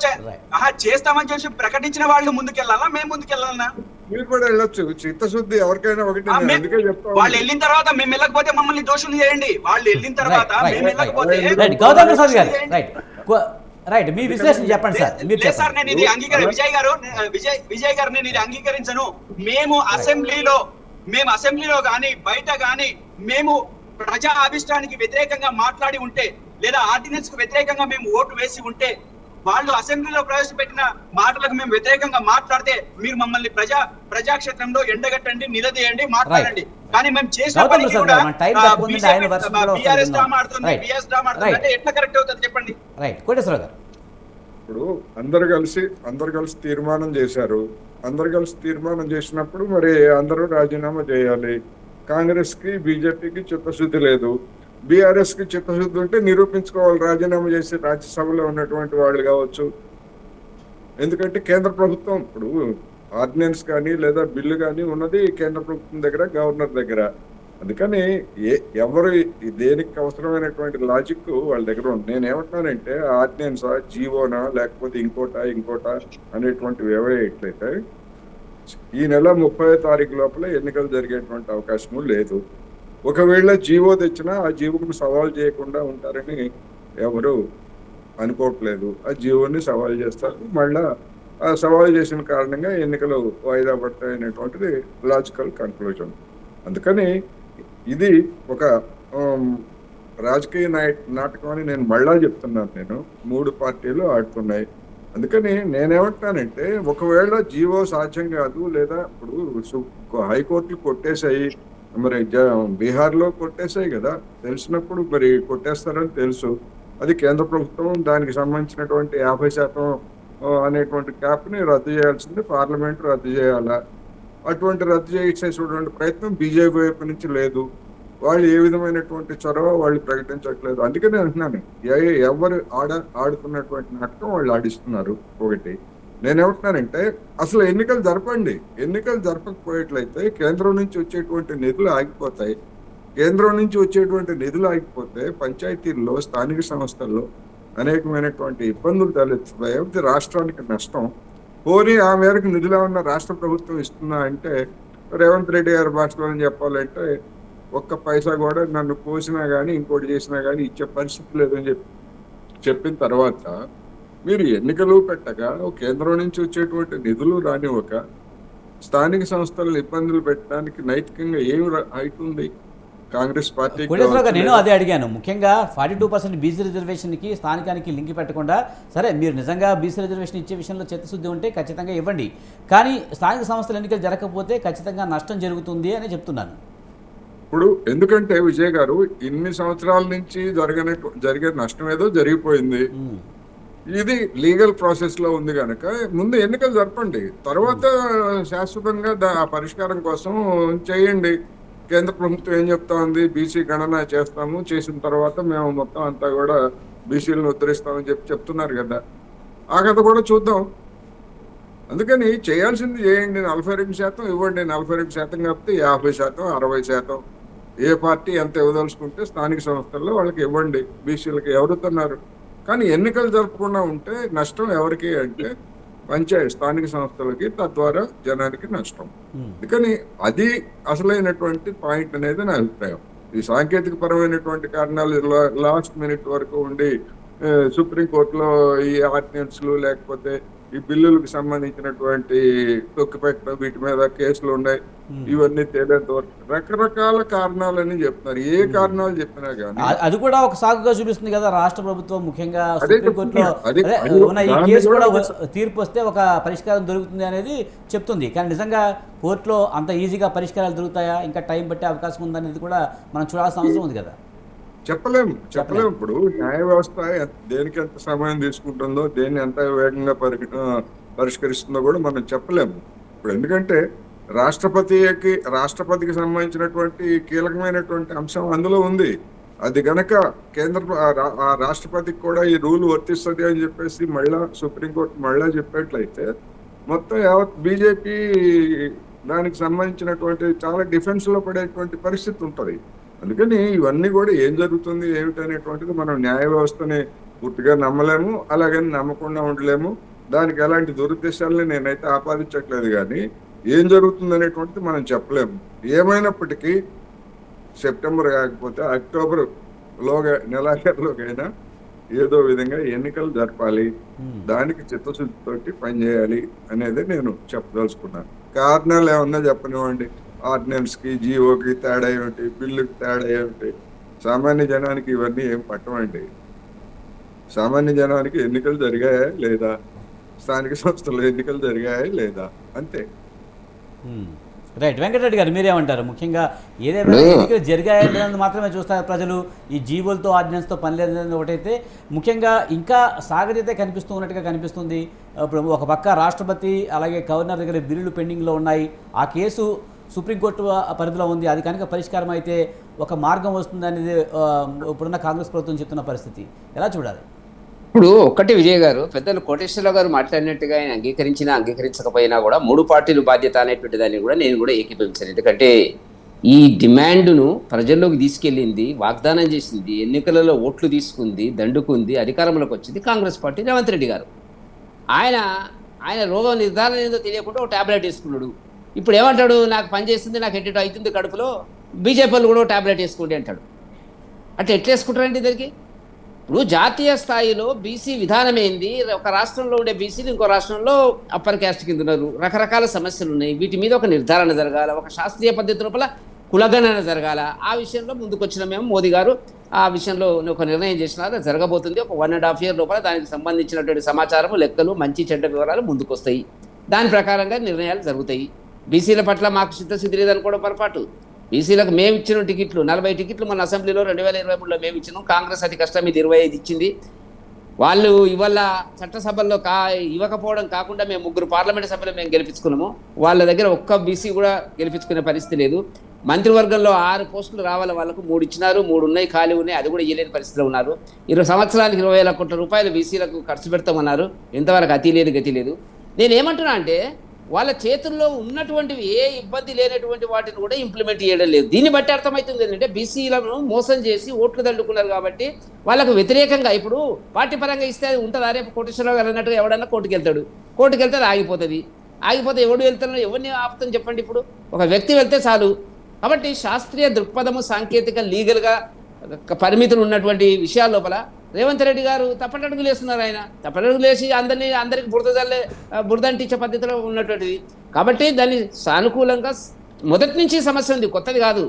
చేస్తామని చెప్పి ప్రకటించిన వాళ్ళు ముందుకెళ్ళాలా, మేము ముందుకెళ్ళాలన్నా? మీరు కూడా వెళ్ళొచ్చు, చిత్తశుద్ధి ఎవరికైనా ఒకటి. వాళ్ళు వెళ్ళిన తర్వాత మేము వెళ్ళకపోతే మమ్మల్ని దోషులు చేయండి. వాళ్ళు వెళ్ళిన తర్వాత మేము వెళ్ళకపోతే రైట్, మీ విశ్లేషణ చెప్పండి సార్. సార్, నేను ఇది విజయ్ గారు నేను ఇది అంగీకరించను. మేము అసెంబ్లీలో గాని బయట గాని మేము ప్రజా అభిష్టానికి వ్యతిరేకంగా మాట్లాడి ఉంటే లేదా ఆర్డినెన్స్ కు వ్యతిరేకంగా మేము ఓటు వేసి ఉంటే, వాళ్ళు అసెంబ్లీలో ప్రవేశపెట్టిన మాటలకు మేము వ్యతిరేకంగా మాట్లాడితే మీరు మమ్మల్ని ప్రజాక్షేత్రంలో ఎండగట్టండి, నిలదీయండి, మాట్లాడండి. కానీ మేము చేసిన పని కూడా బీఆర్ఎస్ డ్రామా ఆడుతుంది అంటే ఎట్లా కరెక్ట్ అవుతుంది చెప్పండి? రైట్, కోటేశ్వరరావు గారు, ఇప్పుడు అందరు కలిసి తీర్మానం చేశారు. అందరు కలిసి తీర్మానం చేసినప్పుడు మరి అందరూ రాజీనామా చేయాలి. కాంగ్రెస్ కి, బీజేపీకి చిత్తశుద్ధి లేదు. బీఆర్ఎస్ కి చిత్తశుద్ధి ఉంటే నిరూపించుకోవాలి, రాజీనామా చేసి రాజ్యసభలో ఉన్నటువంటి వాళ్ళు కావచ్చు. ఎందుకంటే కేంద్ర ప్రభుత్వం ఇప్పుడు ఆర్డినెన్స్ కానీ లేదా బిల్లు కానీ ఉన్నది కేంద్ర ప్రభుత్వం దగ్గర, గవర్నర్ దగ్గర. అందుకని ఎవరు దేనికి అవసరమైనటువంటి లాజిక్ వాళ్ళ దగ్గర ఉంది. నేను ఏమంటున్నానంటే ఆర్డినెన్సా, జీవోనా, లేకపోతే ఇంకోట అనేటువంటివి ఏవైతే ఈ నెల 30వ తారీఖు లోపల ఎన్నికలు జరిగేటువంటి అవకాశము లేదు. ఒకవేళ జీవో తెచ్చినా ఆ జీవోను సవాల్ చేయకుండా ఉంటారని ఎవరు అనుకోవట్లేదు. ఆ జీవోని సవాల్ చేస్తారు. మళ్ళా ఆ సవాల్ చేసిన కారణంగా ఎన్నికలు వాయిదా పడతాయనేటువంటిది లాజికల్ కన్క్లూజన్. అందుకని ఇది ఒక రాజకీయ నాటకం అని నేను మళ్ళా చెప్తున్నాను. నేను 3 పార్టీలు ఆడుతున్నాయి. అందుకని నేనేమంటున్నానంటే ఒకవేళ జీవో సాధ్యం కాదు, లేదా ఇప్పుడు హైకోర్టులు కొట్టేశాయి, మరి బీహార్లో కొట్టేశాయి కదా, తెలిసినప్పుడు మరి కొట్టేస్తారని తెలుసు. అది కేంద్ర ప్రభుత్వం దానికి సంబంధించినటువంటి 50% అనేటువంటి క్యాప్ని రద్దు చేయాల్సింది పార్లమెంట్ రద్దు చేయాలా. అటువంటి రద్దు చేసేటువంటి ప్రయత్నం బీజేపీ వైపు నుంచి లేదు. వాళ్ళు ఏ విధమైనటువంటి చొరవ వాళ్ళు ప్రకటించట్లేదు. అందుకనే అంటున్నాను, ఎవరు ఆడుతున్నటువంటి నాటకం వాళ్ళు ఆడిస్తున్నారు. ఒకటి నేనేమంటున్నానంటే అసలు ఎన్నికలు జరపండి. ఎన్నికలు జరపకపోయేట్లయితే కేంద్రం నుంచి వచ్చేటువంటి నిధులు ఆగిపోతాయి. కేంద్రం నుంచి వచ్చేటువంటి నిధులు ఆగిపోతే పంచాయతీల్లో, స్థానిక సంస్థల్లో అనేకమైనటువంటి ఇబ్బందులు తలెత్తుతాయి. అది రాష్ట్రానికి నష్టం. పోనీ ఆ మేరకు నిధులు ఏమన్నా రాష్ట్ర ప్రభుత్వం ఇస్తుందా అంటే రేవంత్ రెడ్డి గారి భాషలో చెప్పాలంటే ఒక్క పైసా కూడా నన్ను కోసినా కానీ ఇంకోటి చేసినా కానీ ఇచ్చే పరిస్థితి లేదని చెప్పిన తర్వాత మీరు ఎన్నికలు పెట్టగా కేంద్రం నుంచి వచ్చేటువంటి నిధులు రానివ్వక స్థానిక సంస్థలను ఇబ్బందులు పెట్టడానికి నైతికంగా ఏమి హైట్ ఉంది కాంగ్రెస్ పార్టీ? నేను అదే అడిగాను. ముఖ్యంగా 42% బీసీ రిజర్వేషన్కి స్థానికానికి లింక్ పెట్టకుండా, సరే మీరు నిజంగా బీసీ రిజర్వేషన్ ఇచ్చే విషయంలో చిత్తశుద్ధి ఉంటే ఖచ్చితంగా ఇవ్వండి, కానీ స్థానిక సంస్థల ఎన్నికలు జరగకపోతే ఖచ్చితంగా నష్టం జరుగుతుంది అని చెప్తున్నాను. ఇప్పుడు ఎందుకంటే విజయ్ గారు ఇన్ని సంవత్సరాల నుంచి జరిగే నష్టం ఏదో జరిగిపోయింది. ఇది లీగల్ ప్రాసెస్ లో ఉంది కనుక ముందు ఎన్నికలు జరపండి, తర్వాత శాశ్వతంగా పరిష్కారం కోసం చేయండి. కేంద్ర ప్రభుత్వం ఏం చెప్తా ఉంది, బీసీ గణన చేస్తాము, చేసిన తర్వాత మేము మొత్తం అంతా కూడా బీసీలను ఉద్ధరిస్తామని చెప్తున్నారు కదా, ఆ కథ కూడా చూద్దాం. అందుకని చేయాల్సింది చేయండి. 42% ఇవ్వండి. 42% కాకపోతే 50%, 60%, ఏ పార్టీ ఎంత ఇవ్వదలుచుకుంటే స్థానిక సంస్థల్లో వాళ్ళకి ఇవ్వండి. బీసీలకి ఎవరుతున్నారు. కానీ ఎన్నికలు జరపకుండా ఉంటే నష్టం ఎవరికి అంటే స్థానిక సంస్థలకి, తద్వారా జనానికి నష్టం. అందుకని అది అసలైనటువంటి పాయింట్ అనేది నా అభిప్రాయం. ఈ సాంకేతిక పరమైనటువంటి కారణాలు లాస్ట్ మినిట్ వరకు ఉండి సుప్రీంకోర్టులో ఈ ఆర్డినెన్స్లు లేకపోతే ఈ బిల్లులకు సంబంధించినటువంటి తొక్కిపెట్టడం, వీటి మీద కేసులు ఉన్నాయి. ఇవన్నీ తేలేంత వరకు రకరకాల కారణాలని చెప్తున్నారు. ఏ కారణాలు చెప్పినా కానీ అది కూడా ఒక సాగుగా చూపిస్తుంది కదా రాష్ట్ర ప్రభుత్వం. ముఖ్యంగా సుప్రీంకోర్టులో ఈ కేసు కూడా తీర్పు వస్తే ఒక పరిష్కారం దొరుకుతుంది అనేది చెప్తుంది. కానీ నిజంగా కోర్టులో అంత ఈజీగా పరిష్కారాలు దొరుకుతాయా, ఇంకా టైం పట్టే అవకాశం ఉందనేది కూడా మనం చూడాల్సిన అవసరం ఉంది కదా. చెప్పలేము. ఇప్పుడు న్యాయ వ్యవస్థ దేనికి ఎంత సమయం తీసుకుంటుందో, దేన్ని ఎంత వేగంగా పరిష్కరిస్తుందో కూడా మనం చెప్పలేము. ఇప్పుడు ఎందుకంటే రాష్ట్రపతికి సంబంధించినటువంటి కీలకమైనటువంటి అంశం అందులో ఉంది. అది గనక రాష్ట్రపతికి కూడా ఈ రూల్ వర్తిస్తుంది అని చెప్పేసి మళ్ళా సుప్రీంకోర్టు మళ్ళా చెప్పేట్లయితే మొత్తం యావత్ బీజేపీ దానికి సంబంధించినటువంటి చాలా డిఫెన్స్ లో పడేటువంటి పరిస్థితి ఉంటుంది. అందుకని ఇవన్నీ కూడా ఏం జరుగుతుంది ఏమిటనేటువంటిది మనం న్యాయ వ్యవస్థని పూర్తిగా నమ్మలేము, అలాగని నమ్మకుండా ఉండలేము. దానికి ఎలాంటి దురుద్దేశాలని నేనైతే ఆపాదించట్లేదు, కానీ ఏం జరుగుతుంది అనేటువంటిది మనం చెప్పలేము. ఏమైనప్పటికీ సెప్టెంబర్ కాకపోతే అక్టోబర్ నెలాఖరులోకైనా ఏదో విధంగా ఎన్నికలు జరపాలి, దానికి చిత్తశుద్ధితోటి పనిచేయాలి అనేది నేను చెప్పదలుచుకున్నాను. కారణాలు ఏమన్నా చెప్పనివ్వండి, ఆర్డినెన్స్ కి, జీవోకి తేడా ఏమిటి, బిల్లుకి తేడా ఏమిటి, సామాన్య జనానికి ఇవన్నీ ఏం పట్టమండి. సామాన్య జనానికి ఎన్నికలు జరిగాయా లేదా, స్థానిక సంస్థల్లో ఎన్నికలు జరిగాయా లేదా, అంతే. రైట్. వెంకటరెడ్డి గారు మీరేమంటారు? ముఖ్యంగా ఏదైనా ఎన్నికలు జరిగాయని మాత్రమే చూస్తారు ప్రజలు, ఈ జీవోలతో ఆర్డినెన్స్తో పని లేదని ఒకటైతే ముఖ్యంగా ఇంకా సాగదీతే కనిపిస్తూ ఉన్నట్టుగా కనిపిస్తుంది. ఇప్పుడు ఒక పక్క రాష్ట్రపతి అలాగే గవర్నర్ దగ్గర బిల్లులు పెండింగ్లో ఉన్నాయి. ఆ కేసు సుప్రీంకోర్టు పరిధిలో ఉంది. అది కనుక పరిష్కారం అయితే ఒక మార్గం వస్తుంది అనేది ఇప్పుడున్న కాంగ్రెస్ ప్రభుత్వం చెప్తున్న పరిస్థితి ఎలా చూడాలి? ఇప్పుడు ఒక్కటి విజయ్ గారు, పెద్దలు కోటేశ్వరరావు గారు మాట్లాడినట్టుగా ఆయన అంగీకరించినా అంగీకరించకపోయినా కూడా 3 పార్టీలు బాధ్యత అనేటువంటి దాన్ని కూడా నేను కూడా ఏకీభవించాను. ఎందుకంటే ఈ డిమాండ్ను ప్రజల్లోకి తీసుకెళ్ళింది, వాగ్దానం చేసింది, ఎన్నికలలో ఓట్లు తీసుకుంది, దండుకుంది, అధికారంలోకి వచ్చింది కాంగ్రెస్ పార్టీ, రేవంత్ రెడ్డి గారు. ఆయన రోగం నిర్ధారణ ఏదో తెలియకుండా ఒక టాబ్లెట్ వేసుకున్నాడు. ఇప్పుడు ఏమంటాడు, నాకు పని చేస్తుంది, నాకు ఎట్టు అవుతుంది కడుపులో, బీజేపీ వాళ్ళు కూడా టాబ్లెట్ వేసుకోండి అంటాడు. అట్లా ఎట్లా వేసుకుంటారండి ఇద్దరికి? ఇప్పుడు జాతీయ స్థాయిలో బీసీ విధానం ఏంది, ఒక రాష్ట్రంలో ఉండే బీసీలు ఇంకో రాష్ట్రంలో అప్పర్ క్యాస్ట్ కింద ఉన్నారు, రకరకాల సమస్యలు ఉన్నాయి, వీటి మీద ఒక నిర్ధారణ జరగాల, ఒక శాస్త్రీయ పద్ధతి లోపల కులగణన జరగాల. ఆ విషయంలో ముందుకొచ్చిన మేము మోదీ గారు ఆ విషయంలో ఒక నిర్ణయం చేసినారు, జరగబోతుంది. ఒక 1.5 year లోపల దానికి సంబంధించినటువంటి సమాచారం, లెక్కలు, మంచి చెడ్డ వివరాలు ముందుకొస్తాయి. దాని ప్రకారంగా నిర్ణయాలు జరుగుతాయి. బీసీల పట్ల మాకు చిత్తశుద్ధి లేదనుకోవడం పొరపాటు. బీసీలకు మేము ఇచ్చిన టికెట్లు 40 టికెట్లు మన అసెంబ్లీలో 2023లో మేము ఇచ్చినాం. కాంగ్రెస్ అతి కష్టం మీద 25 ఇచ్చింది. వాళ్ళు ఇవాళ చట్టసభల్లో ఇవ్వకపోవడం కాకుండా మేము 3 పార్లమెంట్ సభ్యులు మేము గెలిపించుకున్నాము. వాళ్ళ దగ్గర ఒక్క బీసీ కూడా గెలిపించుకునే పరిస్థితి లేదు. మంత్రివర్గంలో 6 పోస్టులు రావాలి, వాళ్ళకు 3 ఇచ్చినారు, 3 ఉన్నాయి, ఖాళీ ఉన్నాయి, అది కూడా ఇవ్వలేని పరిస్థితిలో ఉన్నారు. 20 సంవత్సరానికి 20,000 కోట్ల రూపాయలు బీసీలకు ఖర్చు పెడతామన్నారు. ఇంతవరకు అతి లేదు, గతి లేదు. నేనేమంటున్నా అంటే వాళ్ళ చేతుల్లో ఉన్నటువంటివి ఏ ఇబ్బంది లేనటువంటి వాటిని కూడా ఇంప్లిమెంట్ చేయడం లేదు. దీన్ని బట్టి అర్థమవుతుంది ఏంటంటే బీసీలను మోసం చేసి ఓట్లు దండుకున్నారు కాబట్టి వాళ్ళకు వ్యతిరేకంగా ఇప్పుడు పార్టీ పరంగా ఇస్తే అది ఉంటుందా? రేపు కోటేశ్వరరావు గారు అన్నట్టుగా ఎవడన్నా కోర్టుకు వెళ్తాడు, కోర్టుకు వెళ్తే అది ఆగిపోతే ఎవడు వెళ్తాడో ఎవరిని ఆపుతాను చెప్పండి? ఇప్పుడు ఒక వ్యక్తి వెళ్తే చాలు. కాబట్టి శాస్త్రీయ దృక్పథము, సాంకేతిక, లీగల్గా పరిమితులు ఉన్నటువంటి విషయాల లోపల రేవంత్ రెడ్డి గారు తప్పటడుగులు వేస్తున్నారు. ఆయన తప్పటడుగులు వేసి అందరికి బురద అంటించే పద్ధతిలో ఉన్నటువంటిది. కాబట్టి దాన్ని సానుకూలంగా మొదటి నుంచి సమస్య ఉంది, కొత్తది కాదు.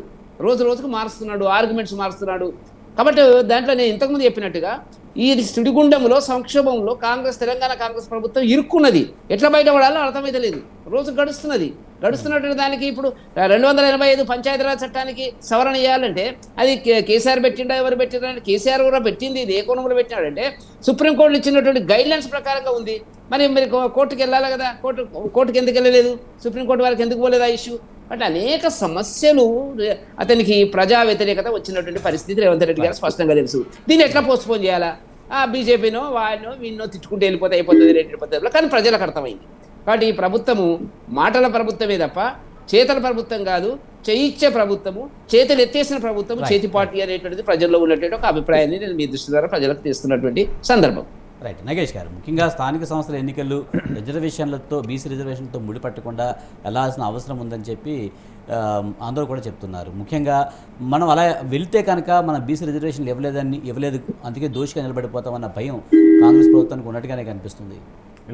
రోజు రోజుకు మారుస్తున్నాడు, ఆర్గ్యుమెంట్స్ మారుస్తున్నాడు. కాబట్టి దాంట్లో నేను ఇంతకుముందు చెప్పినట్టుగా ఈ సుడిగుండంలో, సంక్షోభంలో తెలంగాణ కాంగ్రెస్ ప్రభుత్వం ఇరుక్కున్నది. ఎట్లా బయటపడాలో అర్థమైతే లేదు. రోజు గడుస్తున్నటువంటి దానికి ఇప్పుడు 285 పంచాయతీరాజ్ చట్టానికి సవరణ చేయాలంటే అది కేసీఆర్ పెట్టిండా, ఎవరు పెట్టిండా? కేసీఆర్ కూడా పెట్టింది. ఇది ఏ కోణంలో పెట్టినాడంటే సుప్రీంకోర్టులో ఇచ్చినటువంటి గైడ్లైన్స్ ప్రకారంగా ఉంది. మరి కోర్టుకు వెళ్ళాలి కదా, కోర్టుకు ఎందుకు వెళ్ళలేదు? సుప్రీంకోర్టు వారికి ఎందుకు పోలేదు ఆ ఇష్యూ? అంటే అనేక సమస్యలు, అతనికి ప్రజా వ్యతిరేకత వచ్చినటువంటి పరిస్థితి రేవంత్ రెడ్డి గారు స్పష్టంగా తెలుసు. దీన్ని ఎట్లా పోస్ట్పోన్ చేయాలా? బీజేపీనో వాడినో వీళ్ళనో తిట్టుకుంటూ అయిపోతుంది రేటు పద్ధతిలో. కానీ ప్రజలకు అర్థమైంది. కాబట్టి ఈ ప్రభుత్వము మాటల ప్రభుత్వమే తప్ప చేతల ప్రభుత్వం కాదు, చేయిచ్చే ప్రభుత్వము, చేతులు ఎత్తేసిన ప్రభుత్వము, చేతి పార్టీ అనేటువంటిది ప్రజల్లో ఉన్నటువంటి ఒక అభిప్రాయాన్ని నేను మీ దృష్టి ద్వారా ప్రజలకు తీస్తున్నటువంటి సందర్భం. రైట్. నగేష్ గారు, ముఖ్యంగా స్థానిక సంస్థల ఎన్నికలు రిజర్వేషన్లతో, బీసీ రిజర్వేషన్తో ముడిపట్టకుండా వెళ్లాల్సిన అవసరం ఉందని చెప్పి అందరూ కూడా చెప్తున్నారు. ముఖ్యంగా మనం అలా వెళ్తే కనుక మన బీసీ రిజర్వేషన్లు ఇవ్వలేదు, అందుకే దోషిగా నిలబడిపోతామన్న భయం కాంగ్రెస్ ప్రభుత్వానికి ఉన్నట్టుగానే కనిపిస్తుంది.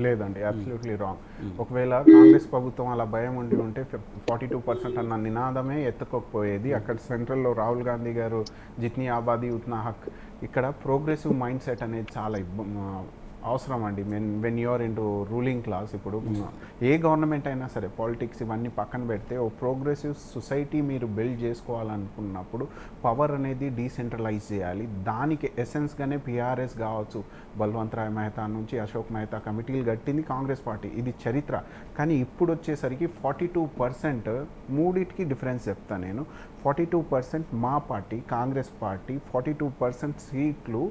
లేదండి, అబ్సల్యూట్లీ రాంగ్. ఒకవేళ కాంగ్రెస్ ప్రభుత్వం అలా భయం ఉంటే 42% అన్న నినాదమే ఎత్తుకోకపోయేది. అక్కడ సెంట్రల్లో రాహుల్ గాంధీ గారు జిత్నీ ఆబాదీ ఉత్నా హక్, ఇక్కడ ప్రోగ్రెసివ్ మైండ్ సెట్ అనేది చాలా అవసరం అండి. When you're into ruling class, ఇప్పుడు ఏ గవర్నమెంట్ అయినా సరే పాలిటిక్స్ ఇవన్నీ పక్కన పెడితే ఓ ప్రోగ్రెసివ్ సొసైటీ మీరు బిల్డ్ చేసుకోవాలనుకున్నప్పుడు పవర్ అనేది డీసెంట్రలైజ్ చేయాలి. దానికి ఎసెన్స్గానే పిఆర్ఎస్ కావచ్చు, బల్వంత్ రాయ్ మెహతా నుంచి అశోక్ మెహతా కమిటీలు కట్టింది కాంగ్రెస్ పార్టీ. ఇది చరిత్ర. కానీ ఇప్పుడు వచ్చేసరికి 42%, మూడింటికి డిఫరెన్స్ చెప్తాను నేను. 42% మా పార్టీ కాంగ్రెస్ పార్టీ 42% సీట్లు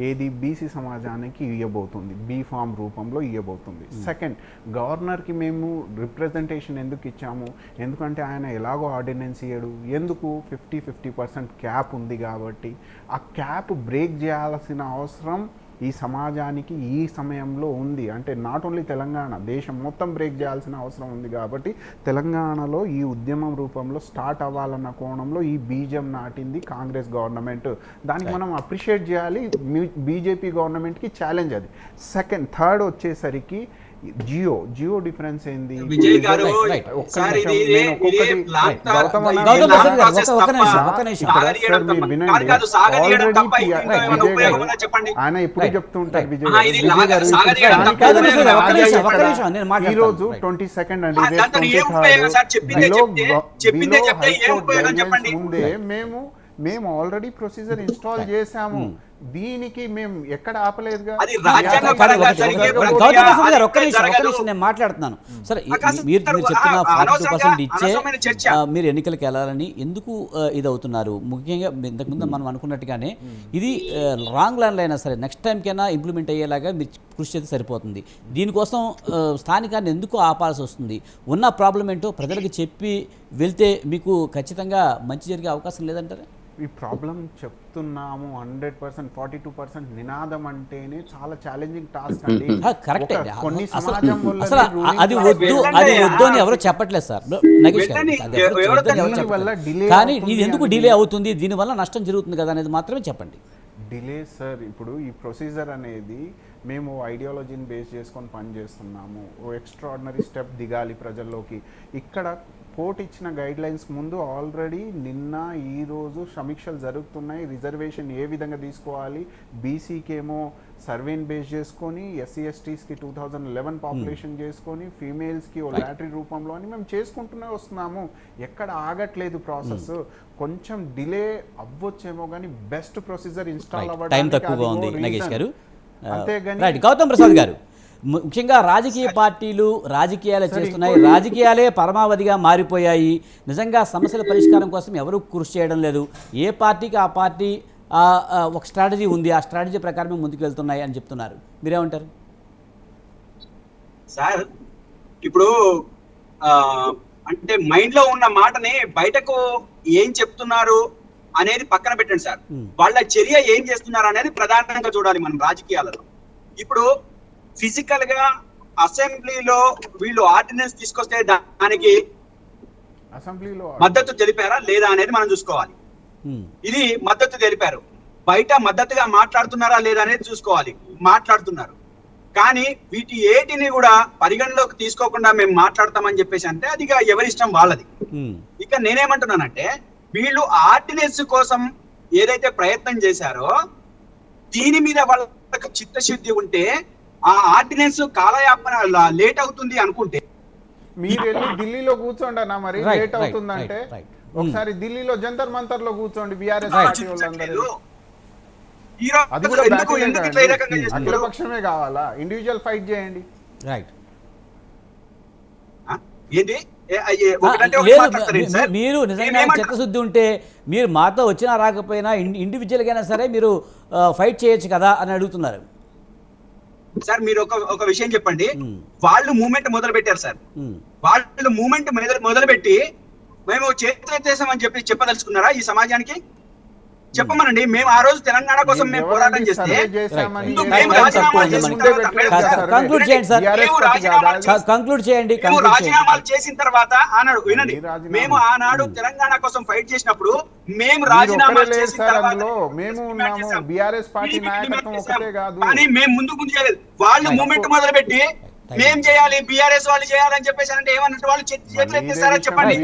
ఏది బీసీ సమాజానికి ఇవ్వబోతుంది, బీఫామ్ రూపంలో ఇవ్వబోతుంది. సెకండ్, గవర్నర్కి మేము రిప్రజెంటేషన్ ఎందుకు ఇచ్చాము? ఎందుకంటే ఆయన ఎలాగో ఆర్డినెన్స్ ఇయ్యడు. ఎందుకు? 50% క్యాప్ ఉంది కాబట్టి. ఆ క్యాప్ బ్రేక్ చేయాల్సిన అవసరం ఈ సమాజానికి ఈ సమయంలో ఉంది. అంటే నాట్ ఓన్లీ తెలంగాణ, దేశం మొత్తం బ్రేక్ చేయాల్సిన అవసరం ఉంది. కాబట్టి తెలంగాణలో ఈ ఉద్యమం రూపంలో స్టార్ట్ అవ్వాలన్న కోణంలో ఈ బీజం నాటింది కాంగ్రెస్ గవర్నమెంట్. దానికి మనం అప్రిషియేట్ చేయాలి. బీజేపీ గవర్నమెంట్కి ఛాలెంజ్ అది. సెకండ్, థర్డ్ వచ్చేసరికి జియో డిఫరెన్స్ ఏంది? విజయ్ గారు, ఆయన ఎప్పుడు చెప్తూ ఉంటారు విజయ్ గారు, ఈ రోజు 22nd అండి, ముందే మేము ఆల్రెడీ ప్రొసీజర్ ఇన్స్టాల్ చేసాము. దీనికి మేము ఎక్కడ ఆపలేదుగా. ఒక్క నిమిషం నేను మాట్లాడుతున్నాను. సరే, మీరు చెప్తున్న 42% ఇచ్చే మీరు ఎన్నికలకు వెళ్ళాలని ఎందుకు ఇది అవుతున్నారు? ముఖ్యంగా ఇంతకుముందు మనం అనుకున్నట్టుగానే ఇది రాంగ్ ల్యాండ్ అయినా సరే నెక్స్ట్ టైంకైనా ఇంప్లిమెంట్ అయ్యేలాగా మీరు కృషి చేస్తే సరిపోతుంది. దీనికోసం స్థానికాన్ని ఎందుకు ఆపాల్సి వస్తుంది? ఉన్న ప్రాబ్లం ఏంటో ప్రజలకు చెప్పి వెళ్తే మీకు ఖచ్చితంగా మంచి జరిగే అవకాశం లేదంటారా? ఈ ప్రాబ్లం చెప్తున్నాము 100%, 42% నినాదం అంటేనే చాలా ఛాలెంజింగ్ టాస్క్ అండి. కరెక్ట్. కొన్ని అసలు సమాజం వల్ల అది వద్దు అని ఎవరో చెప్పట్లేదు సార్ నగేష్ గారు, అది ఎవరో వద్దని ఎవరో చెప్పట్లేదు. కానీ ఇది ఎందుకు డిలే అవుతుంది, దీనివల్ల నష్టం జరుగుతుంది కదా అనేది మాత్రమే చెప్పండి. డిలే సార్, ఇప్పుడు ఈ ప్రొసీజర్ అనేది మేము ఐడియాలజీని బేస్ చేసుకొని పనిచేస్తున్నాము. ఓ ఎక్స్ట్రాడినరీ స్టెప్ దిగాలి ప్రజల్లోకి. ఇక్కడ కోర్టు ఇచ్చిన గైడ్ లైన్స్ ముందు ఆల్రెడీ నిన్న ఈరోజు సమీక్షలు జరుగుతున్నాయి. రిజర్వేషన్ ఏ విధంగా తీసుకోవాలి, బీసీకి ఏమో సర్వేని బేస్ చేసుకొని, ఎస్సీ ఎస్టీస్కి 2011 పాపులేషన్ చేసుకొని, ఫీమేల్స్కి ఓ లాటరీ రూపంలో అని మేము చేసుకుంటూనే వస్తున్నాము. ఎక్కడ ఆగట్లేదు ప్రాసెస్. కొంచెం డిలే అవ్వచ్చేమో కానీ బెస్ట్ ప్రొసీజర్ ఇన్స్టాల్ టైం తక్కువగా ఉంది నగేష్ గారు. అంతేగాని రైట్, గౌతమ్ ప్రసాద్ గారు, ముఖ్యంగా రాజకీయ పార్టీలు రాజకీయాలు చేస్తున్నాయి, రాజకీయాలే పరమావధిగా మారిపోయాయి. నిజంగా సమస్యల పరిష్కారం కోసం ఎవరూ కృషి చేయడం లేదు. ఏ పార్టీకి ఆ పార్టీ ఒక స్ట్రాటజీ ఉంది, ఆ స్ట్రాటజీ ప్రకారమే ముందుకు వెళ్తున్నాయి అని చెప్తున్నారు. మీరేమంటారు సార్? ఇప్పుడు అంటే మైండ్ లో ఉన్న మాటని బయటకు ఏం చెప్తున్నారు అనేది పక్కన పెట్టండి సార్. వాళ్ళ చర్య ఏం చేస్తున్నారు అనేది ప్రధానంగా చూడాలి మనం రాజకీయాలలో. ఇప్పుడు ఫిజికల్ గా అసెంబ్లీలో వీళ్ళు ఆర్డినెన్స్ తీసుకొస్తే దానికి అసెంబ్లీలో మద్దతు తెలిపారా లేదా అనేది మనం చూసుకోవాలి. ఇది మద్దతు తెలిపారు, బయట మద్దతుగా మాట్లాడుతున్నారా లేదా అనేది చూసుకోవాలి. మాట్లాడుతున్నారు, కానీ వీటి ఏటిని కూడా పరిగణలోకి తీసుకోకుండా మేము మాట్లాడతామని చెప్పేసి అంటే అది ఎవరిష్టం వాళ్ళది. ఇక నేనేమంటున్నానంటే, వీళ్ళు ఆర్డినెన్స్ కోసం ఏదైతే ప్రయత్నం చేశారో దీని మీద వాళ్ళకి చిత్తశుద్ధి ఉంటే ఆ ఆర్డినెన్స్ కాలయాపన లేట్ అవుతుంది అనుకుంటే మీరు వెళ్ళి ఢిల్లీలో కూర్చోండి అన్న. మరి లేట్ అవుతుందంటే ఒకసారి ఢిల్లీలో జంతర్ మంతర్ లో కూర్చోండి. బీఆర్ఎస్ పార్టీ వాళ్ళందరూ అది కూడా అఖిల పక్షమే కావాలా? ఇండివిజువల్ ఫైట్ చేయండి. రైట్. మీరు నిజంగా చిత్తశుద్ధి ఉంటే మీరు మాతో వచ్చినా రాకపోయినా ఇండివిజువల్గా అయినా సరే మీరు ఫైట్ చేయొచ్చు కదా అని అడుగుతున్నారు సార్. మీరు ఒక విషయం చెప్పండి. వాళ్ళు మూవ్మెంట్ మొదలు పెట్టారు సార్. వాళ్ళు మూవ్మెంట్ మొదలుపెట్టి మేము చేస్తామని చెప్పి చెప్పదలుచుకున్నారా ఈ సమాజానికి? చెప్పమనండి. మేము ఆ రోజు తెలంగాణ కోసం మేము పోరాటం చేస్తే రాజీనామాలు చేసిన తర్వాత అన్నాడు, వినండి, మేము ఆనాడు తెలంగాణ కోసం ఫైట్ చేసినప్పుడు మేము రాజీనామాలు చేసిన తర్వాత కానీ మేము ముందు చేయలేదు. వాళ్ళు మూవ్మెంట్ మొదలు పెట్టి మేం చేయాలి, బీఆర్ఎస్ వాళ్ళు చేయాలని చెప్పేసి అంటే ఏమన్నట్టు? వాళ్ళు చేతులు ఎత్తేస్తారా చెప్పండి?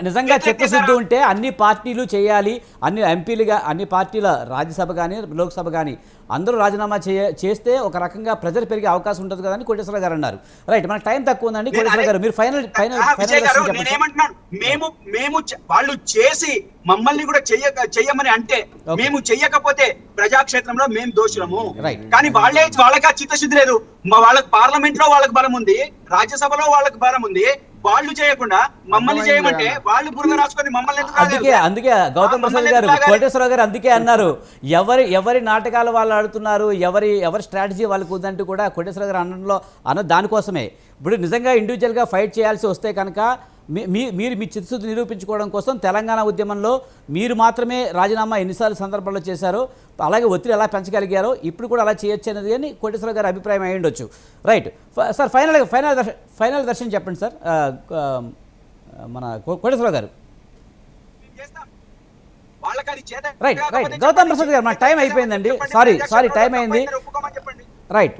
నిజంగా చిత్తశుద్ధి ఉంటే అన్ని పార్టీలు చేయాలి, అన్ని ఎంపీలుగా అన్ని పార్టీల రాజ్యసభ కానీ లోక్సభ కానీ అందరూ రాజీనామా చేస్తే ఒక రకంగా ప్రజలు పెరిగే అవకాశం ఉంటుంది కదా అని కోటేశ్వర గారు అన్నారు. రైట్, మనకు టైం తక్కువ ఉందండి. కోటేశ్వర గారు మీరు ఫైనల్ నేనేమంటున్నాను, మేము వాళ్ళు చేసి మమ్మల్ని కూడా చెయ్యమని అంటే మేము చెయ్యకపోతే ప్రజాక్షేత్రంలో మేము దోషులము. కానీ వాళ్ళకి చిత్తశుద్ధి లేదు. వాళ్ళకి పార్లమెంట్ లో వాళ్ళకి బలం ఉంది, రాజ్యసభలో వాళ్ళకి బలం ఉంది. వాళ్ళు చేయకుండా మమ్మల్ని చేయమంటే వాళ్ళు బురద రాసుకొని మమ్మల్ని అందుకే గౌతమ్ ప్రసాద్ గారు, కోటేశ్వరరావు గారు అందుకే అన్నారు, ఎవరి నాటకాలు వాళ్ళు ఆడుతున్నారు, ఎవరి స్ట్రాటజీ వాళ్ళకు ఉందంటూ కూడా కోటేశ్వరరావు గారు అన్న దానికోసమే. ఇప్పుడు నిజంగా ఇండివిజువల్గా ఫైట్ చేయాల్సి వస్తే కనుక మీరు మీ చిత్తశుద్ధి నిరూపించుకోవడం కోసం తెలంగాణ ఉద్యమంలో మీరు మాత్రమే రాజీనామా ఎన్నిసార్లు సందర్భాల్లో చేశారో అలాగే ఒత్తిడి ఎలా పెంచగలిగారో ఇప్పుడు కూడా అలా చేయొచ్చు అనేది అని కోటేశ్వర గారి అభిప్రాయం అయి ఉండొచ్చు. రైట్ సార్, ఫైనల్ దర్శనం చెప్పండి సార్. మన కోటేశ్వర గారు. రైట్, గౌతమ్ ప్రసాద్ గారు, మన టైం అయిపోయిందండి. సారీ టైం అయింది. రైట్.